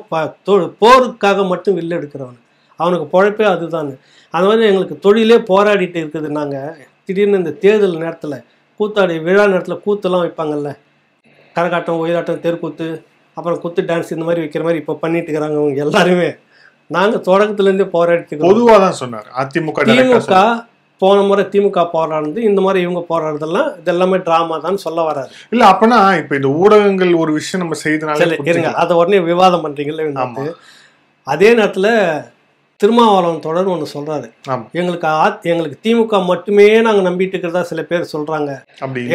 போருக்காக மட்டும் வில்லு எடுக்கிறவன், அவனுக்கு பொழைப்பே அதுதான். அந்த மாதிரி எங்களுக்கு தொழிலே போராடிட்டு இருக்குது. நாங்கள் திடீர்னு இந்த தேர்தல் நேரத்தில் கூத்தாடி விழா நேரத்தில் கூத்தெல்லாம் வைப்பாங்கல்ல, கரகாட்டம், ஒயிலாட்டம், தெருக்கூத்து, அப்புறம் குத்து டான்ஸ், இந்த மாதிரி வைக்கிற மாதிரி இப்போ பண்ணிட்டு இருக்கிறாங்க அவங்க எல்லாருமே. நாங்கள் தொடக்கத்துலேருந்தே போராடிட்டு பொதுவாக தான் சொன்னார். திமுக போன முறை திமுக போராடுறது, இந்த மாதிரி இவங்க போராடுறதெல்லாம் இதெல்லாமே ட்ராமா தான் சொல்ல வராது. இல்லை அப்பனா இப்போ இந்த ஊடகங்கள் ஒரு விஷயம் நம்ம செய்தனால இருங்க, அதை உடனே விவாதம் பண்ணுறீங்கல்ல. அதே நேரத்தில் திருமாவளவன் தொடர்னு ஒன்று சொல்கிறாரு, எங்களுக்கு திமுக மட்டுமே நாங்கள் நம்பிட்டு இருக்கிறதா சில பேர் சொல்கிறாங்க,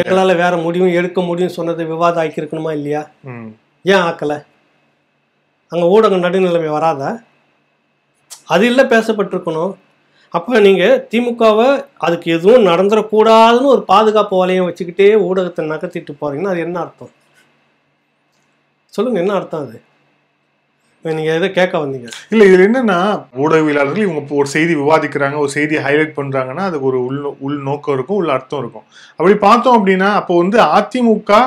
எங்களால் வேற முடிவும் எடுக்க முடியும் சொன்னது விவாதம் ஆக்கியிருக்கணுமா இல்லையா? ஏன் ஆக்கலை? அங்கே ஊடகம் நடுநிலைமை வராதா? அது இல்லை பேசப்பட்டிருக்கணும். அப்போ நீங்கள் திமுகவை அதுக்கு எதுவும் நடந்துடக்கூடாதுன்னு ஒரு பாதுகாப்பு வலையம் வச்சுக்கிட்டே ஊடகத்தை நகர்த்திட்டு போகிறீங்கன்னா அது என்ன அர்த்தம்? சொல்லுங்கள், என்ன அர்த்தம் அது? நீங்கள் எதை கேட்க வந்தீங்க? இல்லை, இதில் என்னன்னா ஊடகவியலாளர்கள் இவங்க ஒரு செய்தி விவாதிக்கிறாங்க, ஒரு செய்தியை ஹைலைட் பண்ணுறாங்கன்னா அதுக்கு ஒரு உள் நோக்கம் இருக்கும், உள்ள அர்த்தம் இருக்கும். அப்படி பார்த்தோம் அப்படின்னா அப்போ அதிமுக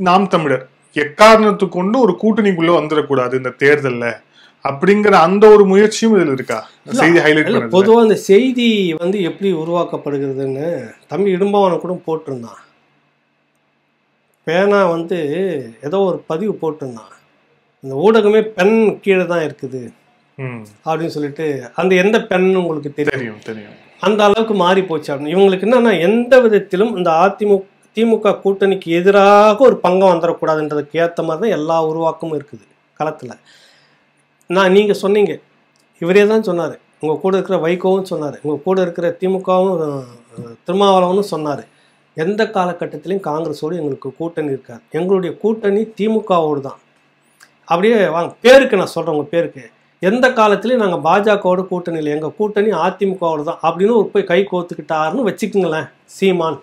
நாம் தமிழர் எக்காரணத்துக்கு கொண்டு ஒரு கூட்டணிக்குள்ளே வந்துடக்கூடாது இந்த தேர்தலில் அப்படிங்கிற அந்த ஒரு முயற்சியும் இதில் இருக்கா? செய்தி ஹைலைட் பண்ண பொதுவாக அந்த செய்தி எப்படி உருவாக்கப்படுகிறதுன்னு தம்பி இடும்பாவனம் கூட போட்டிருந்தான். பேனா ஏதோ ஒரு பதிவு போட்டிருந்தான், இந்த ஊடகமே பெண் கீழே தான் இருக்குது அப்படின்னு சொல்லிட்டு. அந்த எந்த பெண் உங்களுக்கு தெரியும்? அந்த அளவுக்கு மாறி போச்சு அப்படின்னு. இவங்களுக்கு என்னன்னா எந்த விதத்திலும் இந்த திமுக கூட்டணிக்கு எதிராக ஒரு பங்கம் வந்துடக்கூடாதுன்றதுக்கு ஏற்ற மாதிரி தான் எல்லா உருவாக்கமும் இருக்குது களத்தில். நீங்கள் சொன்னீங்க, இவரே தான் சொன்னார், உங்கள் கூட இருக்கிற வைகோவும் சொன்னார், உங்கள் கூட இருக்கிற திமுகவும் திருமாவளவனும் சொன்னார், எந்த காலகட்டத்திலையும் காங்கிரஸோடு எங்களுக்கு கூட்டணி இருக்காது, எங்களுடைய கூட்டணி திமுகவோடு தான். அப்படியே வாங்க பேருக்கு நான் சொல்கிறேன், உங்கள் பேருக்கு எந்த காலத்துலேயும் நாங்கள் பாஜகவோட கூட்டணி இல்லை, எங்கள் கூட்டணி அதிமுகவோடு தான் அப்படின்னு ஒரு போய் கை கோத்துக்கிட்டாருன்னு வச்சுக்கோங்களேன். சீமான்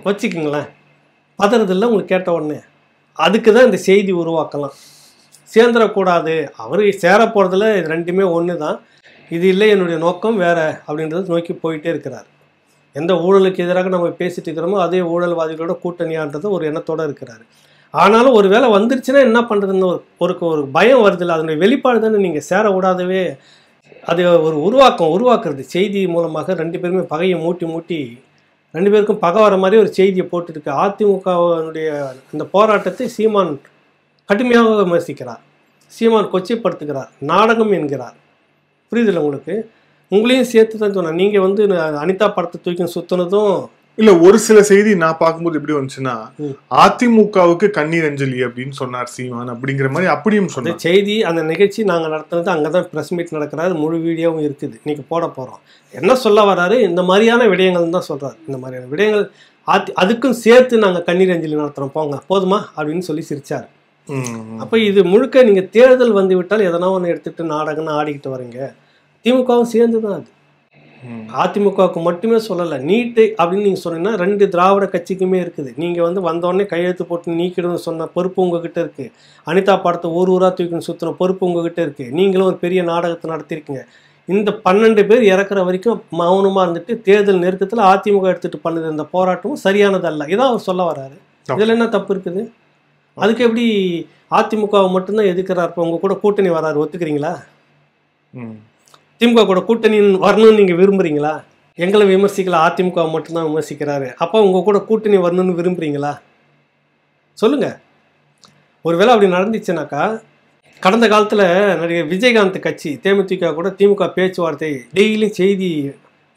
வச்சுக்கோங்களேன், பதறதில்லை உங்களுக்கு கேட்ட உடனே. அதுக்கு தான் இந்த செய்தி உருவாக்கலாம். சேர்ந்துடக்கூடாது, அவர் சேர போகிறதுல இது ரெண்டுமே ஒன்று தான், இது இல்லை என்னுடைய நோக்கம் வேறு அப்படின்றத நோக்கி போயிட்டே இருக்கிறார். எந்த ஊழலுக்கு எதிராக நம்ம பேசிட்டு இருக்கிறோமோ அதே ஊழல்வாதிகளோட கூட்டணியான்றது ஒரு எண்ணத்தோடு இருக்கிறாரு. ஆனாலும் ஒரு வேளை வந்துருச்சுன்னா என்ன பண்ணுறதுன்னு ஒரு பயம் வருதில்லை, அதனுடைய வெளிப்பாடு தானே. நீங்கள் சேர விடாதவே அது ஒரு உருவாக்குறது, செய்தி மூலமாக 2 பேருமே பகையை மூட்டி 2 பேருக்கும் பகை வர மாதிரி ஒரு செய்தியை போட்டுருக்கு. அதிமுகவினுடைய இந்த போராட்டத்தை சீமான் கடுமையாக விமர்சிக்கிறார். சீமான் கொச்சைப்படுத்துகிறார், நாடகம் என்கிறார். புரியுதில்ல உங்களுக்கு? உங்களையும் சேர்த்து தான் சொன்னேன். நீங்கள் வந்து அனிதா படத்தை தூக்கி சுற்றுனதும் இல்ல, ஒரு சில செய்தி நான் பார்க்கும்போது எப்படி வந்துச்சுன்னா, அதிமுகவுக்கு கண்ணீர் அஞ்சலி அப்படின்னு சொன்னார் சீமான் அப்படிங்கிற மாதிரி அப்படியும் சொன்ன செய்தி. அந்த நிகழ்ச்சி நாங்கள் நடத்துனது அங்கே தான் ப்ரெஸ் மீட் நடக்கிறாரு, முழு வீடியோவும் இருக்குது, இன்னைக்கு போட போகிறோம். என்ன சொல்ல வராரு, இந்த மாதிரியான விடயங்கள் தான் சொல்கிறார். இந்த மாதிரியான விடயங்கள் அதுக்கும் சேர்த்து நாங்கள் கண்ணீர் அஞ்சலி நடத்துகிறோம், போங்க போதுமா அப்படின்னு சொல்லி சிரிச்சார். அப்போ இது முழுக்க நீங்கள் தேர்தல் வந்து விட்டால் எதனா ஒன்று எடுத்துகிட்டு நாடகம்னு ஆடிக்கிட்டு வரீங்க. திமுகவும் சேர்ந்து தான் அது. அதிமுகவுக்கு மட்டுமே சொல்லலை. நீட்டு அப்படின்னு நீங்கள் சொன்னீங்கன்னா 2 திராவிட கட்சிக்குமே இருக்குது. நீங்கள் வந்து வந்தோடனே கையெழுத்து போட்டு நீக்கிடுன்னு சொன்ன பொறுப்பு உங்ககிட்ட இருக்குது. அனிதா படத்தை ஊராக தூக்கின்னு சுற்றின பொறுப்பு உங்ககிட்ட இருக்குது. நீங்களும் ஒரு பெரிய நாடகத்தை நடத்திருக்கீங்க. இந்த 12 பேர் இறக்குற வரைக்கும் மௌனமாக இருந்துட்டு தேர்தல் நெருக்கத்தில் அதிமுக எடுத்துகிட்டு பண்ணுது இந்த போராட்டமும் சரியானதல்ல. இதான் அவர் சொல்ல வராரு. இதில் என்ன தப்பு இருக்குது? அதுக்கு எப்படி அதிமுகவை மட்டும்தான் எதிர்க்கிறார்? இப்போ உங்கள் கூட கூட்டணி வராரு, ஒத்துக்கிறீங்களா? திமுக கூட கூட்டணி வரணும்னு நீங்கள் விரும்புகிறீங்களா? எங்களை விமர்சிக்கலாம், அதிமுக மட்டும்தான் விமர்சிக்கிறாரு. அப்போ உங்கள் கூட கூட்டணி வரணும்னு விரும்புகிறீங்களா? சொல்லுங்கள். ஒருவேளை அப்படி நடந்துச்சுனாக்கா, கடந்த காலத்தில் நடிகர் விஜயகாந்த் கட்சி தேமுதிக கூட திமுக பேச்சுவார்த்தை டெய்லியும் செய்தி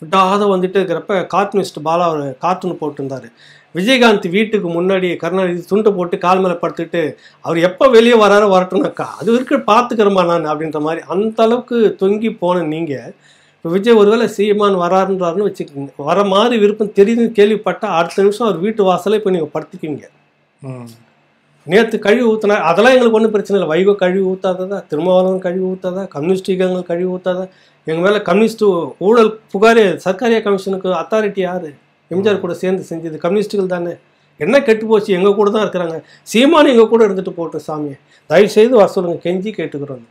விடாத வந்துட்டு இருக்கிறப்ப கார்ட்டூனிஸ்ட் பாலா ஒரு கார்ட்டூன் போட்டிருந்தார். விஜயகாந்த் வீட்டுக்கு முன்னாடி கருணாநிதி துண்டை போட்டு கால் மேலே படுத்துட்டு அவர் எப்போ வெளியே வராரோ வரட்டும்னாக்கா அது இருக்க பார்த்துக்கிறோமா நான் அப்படின்ற மாதிரி அந்த அளவுக்கு தொங்கி போன நீங்கள் இப்போ விஜய் ஒருவேளை சீமான் வராருன்றாருன்னு வச்சுக்கோங்க, வர மாதிரி விருப்பம் தெரியுதுன்னு கேள்விப்பட்டால் அடுத்த நிமிஷம் அவர் வீட்டு வாசலே இப்போ நீங்கள் படுத்துக்குவீங்க. நேற்று கழிவு ஊற்றினா அதெல்லாம் எங்களுக்கு ஒன்றும் பிரச்சனை இல்லை. வைகோ கழிவு ஊற்றாததா, திருமாவளவன் கழிவு ஊற்றாதா, கம்யூனிஸ்ட் இயக்கங்கள் கழிவு ஊற்றாதா? எங்கள் மேலே கம்யூனிஸ்ட்டு ஊழல் புகாரே சர்க்காரியா கமிஷனுக்கு அத்தாரிட்டி யார்? எம்ஜிஆர் கூட சேர்ந்து செஞ்சது கம்யூனிஸ்டுகள் தானே. என்ன கெட்டு போச்சு? எங்கள் கூட தான் இருக்கிறாங்க. சீமானு எங்கள் கூட இருந்துட்டு போட்டோம் சாமியை, தயவு செய்து வர சொல்லுங்கள், கெஞ்சி கேட்டுக்கிறோம்.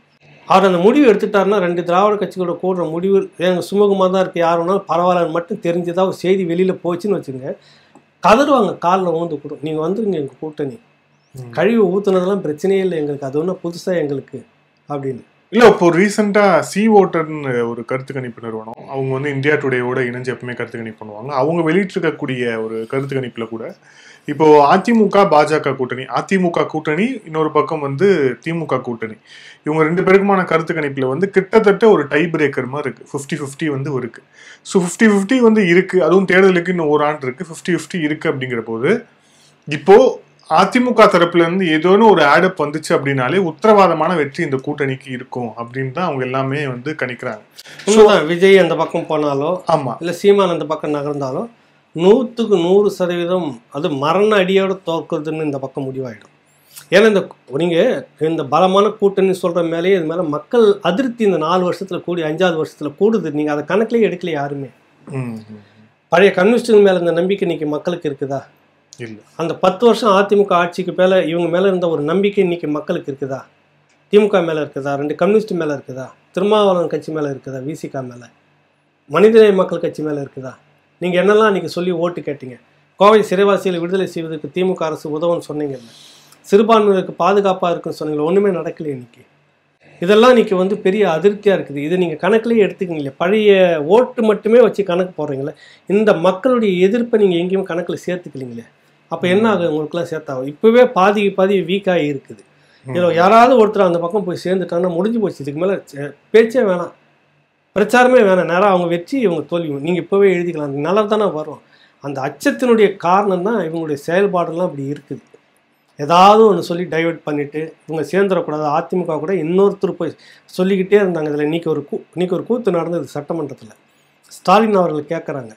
அவர் அந்த முடிவு எடுத்துட்டாருன்னா 2 திராவிட கட்சிகளோட கூடுற முடிவு எங்கள் சுமூகமாக தான் இருக்குது, யார் வேணாலும் பரவாயில்லன்னு மட்டும் தெரிஞ்சுதான் ஒரு செய்தி வெளியில் போச்சுன்னு வச்சுங்க, கதறுவாங்க, காலில் ஊந்து கூட நீங்கள் வந்துருங்க எங்கள் கூட்டணி, கழிவு ஊற்றுனதெல்லாம் பிரச்சனையே இல்லை எங்களுக்கு, அது ஒன்றும் புதுசாக எங்களுக்கு அப்படின்னு. இல்லை, இப்போ ரீசெண்டாக சி ஓட்டர்னு ஒரு கருத்து கணிப்பு நிறுவனம், அவங்க வந்து இந்தியா டுடேவோட இணைஞ்சு எப்பவுமே கருத்து கணிப்பு பண்ணுவாங்க. அவங்க வெளியிட்டிருக்கக்கூடிய ஒரு கருத்து கணிப்பில் கூட இப்போ அதிமுக பாஜக கூட்டணி, அதிமுக கூட்டணி, இன்னொரு பக்கம் வந்து திமுக கூட்டணி, இவங்க 2 பேருக்குமான கருத்து கணிப்பில் வந்து கிட்டத்தட்ட ஒரு டை பிரேக்கர் மாதிரி இருக்குது. 50-50 வந்து இருக்கு. ஸோ 50-50 வந்து இருக்குது. அதுவும் தேர்தலுக்கு இன்னும் 1 ஆண்டு இருக்குது. 50-50 இருக்குது அப்படிங்கிற போது இப்போது அதிமுக தரப்புல இருந்து ஏதோன்னு ஒரு ஆடப் வந்துச்சு அப்படின்னாலே உத்தரவாதமான வெற்றி இந்த கூட்டணிக்கு இருக்கும் அப்படின்னு தான் அவங்க எல்லாமே வந்து கணிக்கிறாங்க. விஜய் அந்த பக்கம் போனாலோ ஆமா, இல்ல சீமான் அந்த பக்கம் நகர்ந்தாலோ 100க்கு 100% அது மரண அடியோட தோற்கிறதுன்னு இந்த பக்கம் முடிவாயிடும். ஏன்னா இந்த பலமான கூட்டணி சொல்ற மேலேயே இது மேல மக்கள் அதிருப்தி இந்த 4 வருஷத்துல கூடி 5வது வருஷத்துல கூடுது. நீங்க அதை கணக்கிலேயே எடுக்கல யாருமே. பழைய கம்யூனிஸ்டுகள் மேல இந்த நம்பிக்கை இன்னைக்கு மக்களுக்கு இருக்குதா? இல்லை. அந்த 10 வருஷம் அதிமுக ஆட்சிக்கு மேலே இவங்க மேலே இருந்த ஒரு நம்பிக்கை இன்னைக்கு மக்களுக்கு இருக்குதா? திமுக மேலே இருக்குதா? 2 கம்யூனிஸ்ட் மேலே இருக்குதா? திருமாவளவன் கட்சி மேலே இருக்குதா? விசிகா மேலே, மனிதநேய மக்கள் கட்சி மேலே இருக்குதா? நீங்கள் என்னெல்லாம் இன்றைக்கி சொல்லி ஓட்டு கேட்டீங்க? கோவை சிறைவாசிகளை விடுதலை செய்வதற்கு திமுக அரசு உதவுன்னு சொன்னீங்கல்ல, சிறுபான்மையினருக்கு பாதுகாப்பாக இருக்குன்னு சொன்னீங்களா, ஒன்றுமே நடக்கலை இன்னைக்கு. இதெல்லாம் இன்னைக்கு வந்து பெரிய அதிருப்தியாக இருக்குது. இது நீங்கள் கணக்கிலேயே எடுத்துக்கிங்களே, பழைய ஓட்டு மட்டுமே வச்சு கணக்கு போடுறீங்களே, இந்த மக்களுடைய எதிர்ப்பை நீங்கள் எங்கேயும் கணக்கில் சேர்த்துக்கலீங்களே, அப்போ என்ன ஆகும்? உங்களுக்குலாம் சேர்த்தாகும். இப்போவே பாதி வீக்காகி இருக்குது. இதில் யாராவது ஒருத்தர் அந்த பக்கம் போய் சேர்ந்துட்டாங்கன்னா முடிஞ்சு போச்சு. இதுக்கு மேலே பேச்சே வேணாம், பிரச்சாரமே வேணாம். நேராக அவங்க வெற்றி இவங்க தோல்வி நீங்கள் இப்போவே எழுதிக்கலாம். நல்லா தானே வரும். அந்த அச்சத்தினுடைய காரணம் தான் இவங்களுடைய செயல்பாடெல்லாம் இப்படி இருக்குது. ஏதாவது ஒன்று சொல்லி டைவெர்ட் பண்ணிவிட்டு இவங்க சேர்ந்துடக்கூடாது. அதிமுக கூட இன்னொருத்தர் போய் சொல்லிக்கிட்டே இருந்தாங்க. இதில் இன்னைக்கு ஒரு கூத்து நடந்தது சட்டமன்றத்தில். ஸ்டாலின் அவர்கள் கேட்குறாங்க,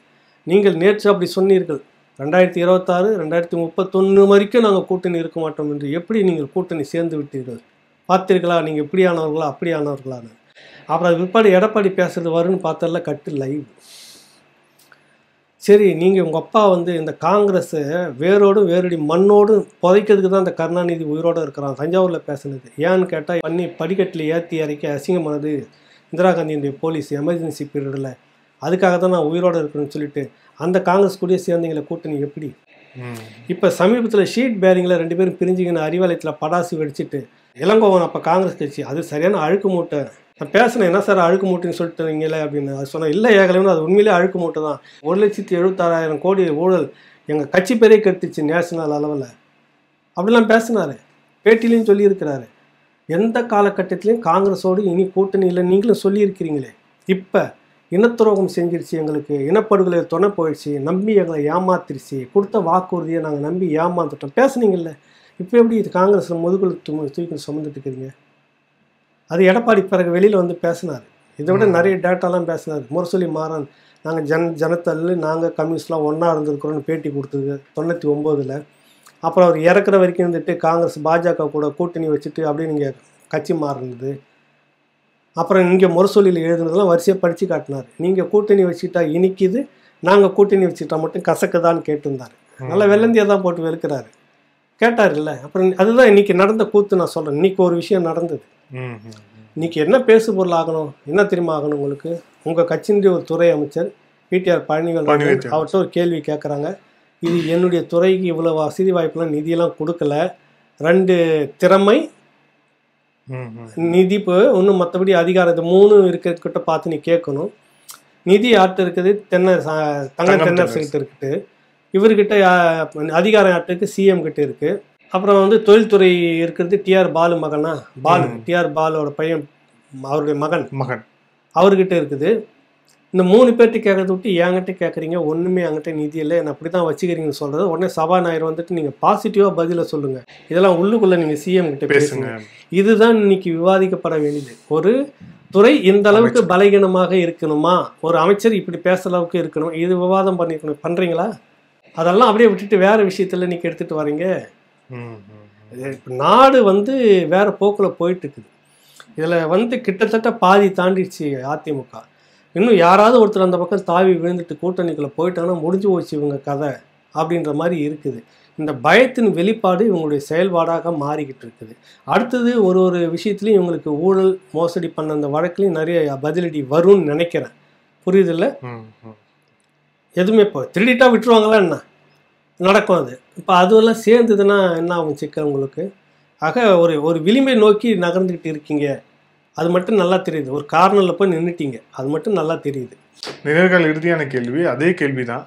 நீங்கள் நேற்று அப்படி சொன்னீர்கள் 2026 2031 வரைக்கும் நாங்கள் கூட்டணி இருக்க மாட்டோம் என்று, எப்படி நீங்கள் கூட்டணி சேர்ந்து விட்டீர்கள்? பார்த்தீர்களா நீங்கள் இப்படியானவர்களா அப்படியானவர்களான்னு. அப்புறம் அது பிற்பாடு எடப்பாடி பேசுறது வரும்னு பார்த்தல கட்டு லைவ். சரி, நீங்கள் உங்கள் அப்பா வந்து இந்த காங்கிரஸை வேரோடும் வேரடி மண்ணோடும் புதைக்கிறதுக்கு தான் இந்த கருணாநிதி உயிரோடு இருக்கிறான் தஞ்சாவூரில் பேசுனது. ஏன்னு கேட்டால் பண்ணி படிக்கட்டில் ஏற்றி இறக்கி அசிங்கமானது இந்திரா காந்தியுடைய போலீஸ் எமர்ஜென்சி பீரியடில், அதுக்காக தான் நான் உயிரோடு இருக்கிறேன்னு சொல்லிட்டு அந்த காங்கிரஸ் கூடயே சேர்ந்தீங்களே கூட்டணி எப்படி? இப்போ சமீபத்தில் ஷீட் பேரிங்கில் 2 பேரும் பிரிஞ்சுக்கின்னு அறிவாலயத்தில் படாசி வெடிச்சிட்டு இளங்கோவன் அப்போ காங்கிரஸ் கட்சி, அது சரியான அழுக்கு மூட்டை நான் பேசினேன், என்ன சார் அழுக்கு மூட்டைன்னு சொல்லிட்டு நீங்களே அப்படின்னு. அது சொன்னேன், இல்லை ஏகலைவனு அது உண்மையிலே அழுக்கு மூட்டை தான். 1,76,000 கோடி ஊழல் எங்கள் கட்சி பேரே கெடுத்துச்சு நேஷனல் அளவில் அப்படிலாம் பேசினார். பேட்டிலையும் சொல்லியிருக்கிறாரு. எந்த காலகட்டத்திலையும் காங்கிரஸோடு இனி கூட்டணி இல்லை நீங்களும் சொல்லியிருக்கிறீங்களே. இப்போ இனத்துரோகம் செஞ்சிருச்சு, எங்களுக்கு இனப்படுகொலை துணை போயிடுச்சு, நம்பி எங்களை ஏமாத்திருச்சு, கொடுத்த வாக்குறுதியை நாங்கள் நம்பி ஏமாந்துட்டோம் பேசுனீங்கல்ல. இப்போ எப்படி இது காங்கிரஸில் முதுகுல தூக்கி சுமந்துட்டு இருக்கிறீங்க? அது எடப்பாடி பிறகு வெளியில் வந்து பேசினார். இதை விட நிறைய டேட்டாலாம் பேசினார். முரசொலி மாறன் நாங்கள் ஜனத்தல் நாங்கள் கம்யூனிஸ்ட்லாம் ஒன்றா இருந்திருக்கிறோன்னு பேட்டி கொடுத்தது 99. அப்புறம் அவர் இறக்குற வரைக்கும் இருந்துட்டு காங்கிரஸ் பாஜக கூட கூட்டணி வச்சுட்டு அப்படியே நீங்கள் கட்சி மாறினது. அப்புறம் இங்கே முரசொலியில் எழுதுனதெல்லாம் வரிசையாக படித்து காட்டினார். நீங்கள் கூட்டணி வச்சுட்டா இனிக்குது, நாங்கள் கூட்டணி வச்சுட்டா மட்டும் கசக்குதான்னு கேட்டிருந்தார். நல்லா வெள்ளந்தியாக தான் போட்டு வெளுக்கிறாரு. கேட்டார் இல்லை. அப்புறம் அதுதான் இன்றைக்கி நடந்த கூத்து நான் சொல்கிறேன். இன்றைக்கி ஒரு விஷயம் நடந்தது. இன்றைக்கி என்ன பேசு பொருள் ஆகணும், என்ன தெரியுமா ஆகணும் உங்களுக்கு? உங்கள் கட்சியினுடைய ஒரு துறை அமைச்சர் பிடிஆர் பழனிவேல் அவர்கிட்ட ஒரு கேள்வி கேட்குறாங்க. இது என்னுடைய துறைக்கு இவ்வளோ வசதி வாய்ப்புலாம் நிதியெல்லாம் கொடுக்கல, 2 திறமை நிதி ஒன்றும் மற்றபடி அதிகாரம் இது 3 இருக்கிறக்கிட்ட பார்த்து நீ கேட்கணும். நிதி யார்கிட்ட இருக்குது? தங்க தென்னரசுகிட்ட இருக்குது. இவர்கிட்ட அதிகாரம் யார்கிட்ட இருக்குது? சிஎம் கிட்ட இருக்குது. அப்புறம் வந்து தொழில்துறை இருக்கிறது டிஆர் பாலு மகனா, டிஆர் பாலோட பையன் அவருடைய மகன் அவர்கிட்ட இருக்குது. இந்த 3 பேர்கிட்ட கேட்கறத விட்டு என்கிட்ட கேட்குறீங்க, ஒன்றுமே என்கிட்ட நிதி இல்லை, என்ன அப்படி தான் வச்சுக்கிறீங்கன்னு சொல்கிறது. உடனே சபாநாயகர் வந்துட்டு நீங்கள் பாசிட்டிவாக பதிலை சொல்லுங்கள், இதெல்லாம் உள்ளுக்குள்ளே நீங்கள் சிஎம் கிட்ட பேசுங்க. இதுதான் இன்னைக்கு விவாதிக்கப்பட வேண்டியது. ஒரு துறை இந்த அளவுக்கு பலகீனமாக இருக்கணுமா, ஒரு அமைச்சர் இப்படி பேசுகிற அளவுக்கு இருக்கணும், இது விவாதம் பண்ணிக்கணும். பண்ணுறீங்களா? அதெல்லாம் அப்படியே விட்டுட்டு வேறு விஷயத்தில் இன்றைக்கி எடுத்துகிட்டு வரீங்க. நாடு வந்து வேறு போக்கில் போயிட்டுருக்குது. இதில் வந்து கிட்டத்தட்ட பாதி தாண்டிடுச்சு அதிமுக. இன்னும் யாராவது ஒருத்தர் அந்த பக்கம் தாவி விழுந்துட்டு கூட்டணிக்குள்ளே போயிட்டாங்கன்னா முடிஞ்சு போச்சு இவங்க கதை அப்படின்ற மாதிரி இருக்குது. இந்த பயத்தின் வெளிப்பாடு இவங்களுடைய செயல்பாடாக மாறிக்கிட்டு இருக்குது. அடுத்தது ஒரு விஷயத்துலையும் இவங்களுக்கு ஊழல் மோசடி பண்ண அந்த வழக்குலையும் நிறைய பதிலடி வரும்னு நினைக்கிறேன். புரியுதில்ல? எதுவுமே இப்போ திருடிட்டா விட்டுருவாங்களா என்ன நடக்கும்? அது இப்போ அதுவெல்லாம் சேர்ந்ததுன்னா என்ன ஆகும் சிக்கல் உங்களுக்கு? ஆக ஒரு விளிம்பை நோக்கி நகர்ந்துக்கிட்டு இருக்கீங்க, அது மட்டும் நல்லா தெரியுது. ஒரு கார்னரில் போய் நின்றுட்டீங்க, அது மட்டும் நல்லா தெரியுது. நிகழ்கால இறுதியான கேள்வி அதே கேள்விதான்.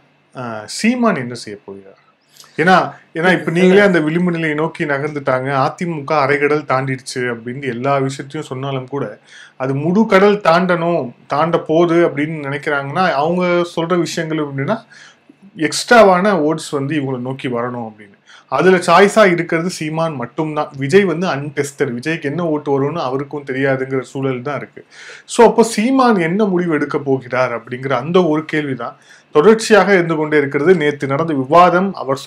சீமான் என்ன செய்ய போகிறார்? ஏன்னா இப்ப நீங்களே அந்த விளிம்பு நிலையை நோக்கி நகர்ந்துட்டாங்க, அதிமுக அரைக்கடல் தாண்டிடுச்சு அப்படின்னு எல்லா விஷயத்தையும் சொன்னாலும் கூட அது முழு கடல் தாண்ட போகுது அப்படின்னு நினைக்கிறாங்கன்னா அவங்க சொல்ற விஷயங்கள் அப்படின்னா எக்ஸ்ட்ராவான ஓட்ஸ் வந்து இவங்களை நோக்கி வரணும் அப்படின்னு. அதுல சாய்ஸா இருக்கிறது சீமான் மட்டும்தான். விஜய் வந்து அன்டெஸ்டட், விஜய்க்கு என்ன ஓட்டு வரும்னு அவருக்கும் தெரியாதுங்கிற சூழல் தான் இருக்கு. ஸோ அப்போ சீமான் என்ன முடிவு எடுக்க போகிறார் அப்படிங்கிற அந்த ஒரு கேள்விதான் தொடர்ச்சியாக இருந்து கொண்டே இருக்கிறது. நேற்று நடந்த விவாதம், அவர்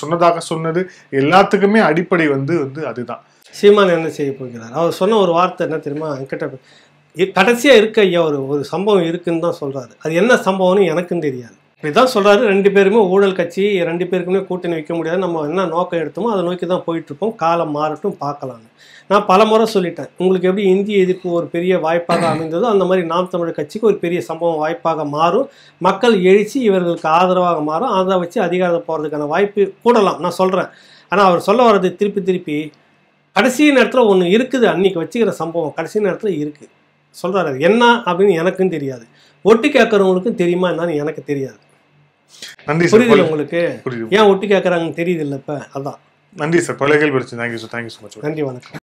சொன்னதாக சொன்னது எல்லாத்துக்குமே அடிப்படை வந்து அதுதான். சீமான் என்ன செய்ய போகிறார்? அவர் சொன்ன ஒரு வார்த்தை என்ன தெரியுமா? என்கிட்ட கடைசியா இருக்க ஐயா ஒரு சம்பவம் இருக்குன்னு தான் சொல்றாரு. அது என்ன சம்பவம்னு எனக்கும் தெரியாது. இப்படிதான் சொல்றாரு. 2 பேருமே ஊழல் கட்சி, 2 பேருக்குமே கூட்டணி வைக்க முடியாது, நம்ம என்ன நோக்கம் எடுத்தோமோ அதை நோக்கி தான் போயிட்டு இருப்போம், காலம் மாறட்டும் பார்க்கலான்னு. நான் பல முறை சொல்லிட்டேன், உங்களுக்கு எப்படி இந்திய எதிர்ப்பு ஒரு பெரிய வாய்ப்பாக அமைந்ததோ அந்த மாதிரி நாம் தமிழர் கட்சிக்கு ஒரு பெரிய சம்பவம் வாய்ப்பாக மாறும், மக்கள் எழுச்சி இவர்களுக்கு ஆதரவாக மாறும், அதை வச்சு அதிகாரம் போகிறதுக்கான வாய்ப்பு கூடலாம் நான் சொல்கிறேன். ஆனால் அவர் சொல்ல வர்றது திருப்பி கடைசி நேரத்தில் ஒன்று இருக்குது, அன்றைக்கி வச்சுக்கிற சம்பவம் கடைசி நேரத்தில் இருக்குது சொல்கிறாரு. என்ன அப்படின்னு எனக்கும் தெரியாது, ஒட்டு கேட்குறவங்களுக்கும் தெரியுமா என்னன்னு எனக்கு தெரியாது. புரியுது உங்களுக்கு? ஏன் ஒட்டு கேட்குறாங்கன்னு தெரியுது இல்லை இப்போ. அதான். நன்றி சார். பல கேள்வி. Thank you so much. நன்றி, வணக்கம்.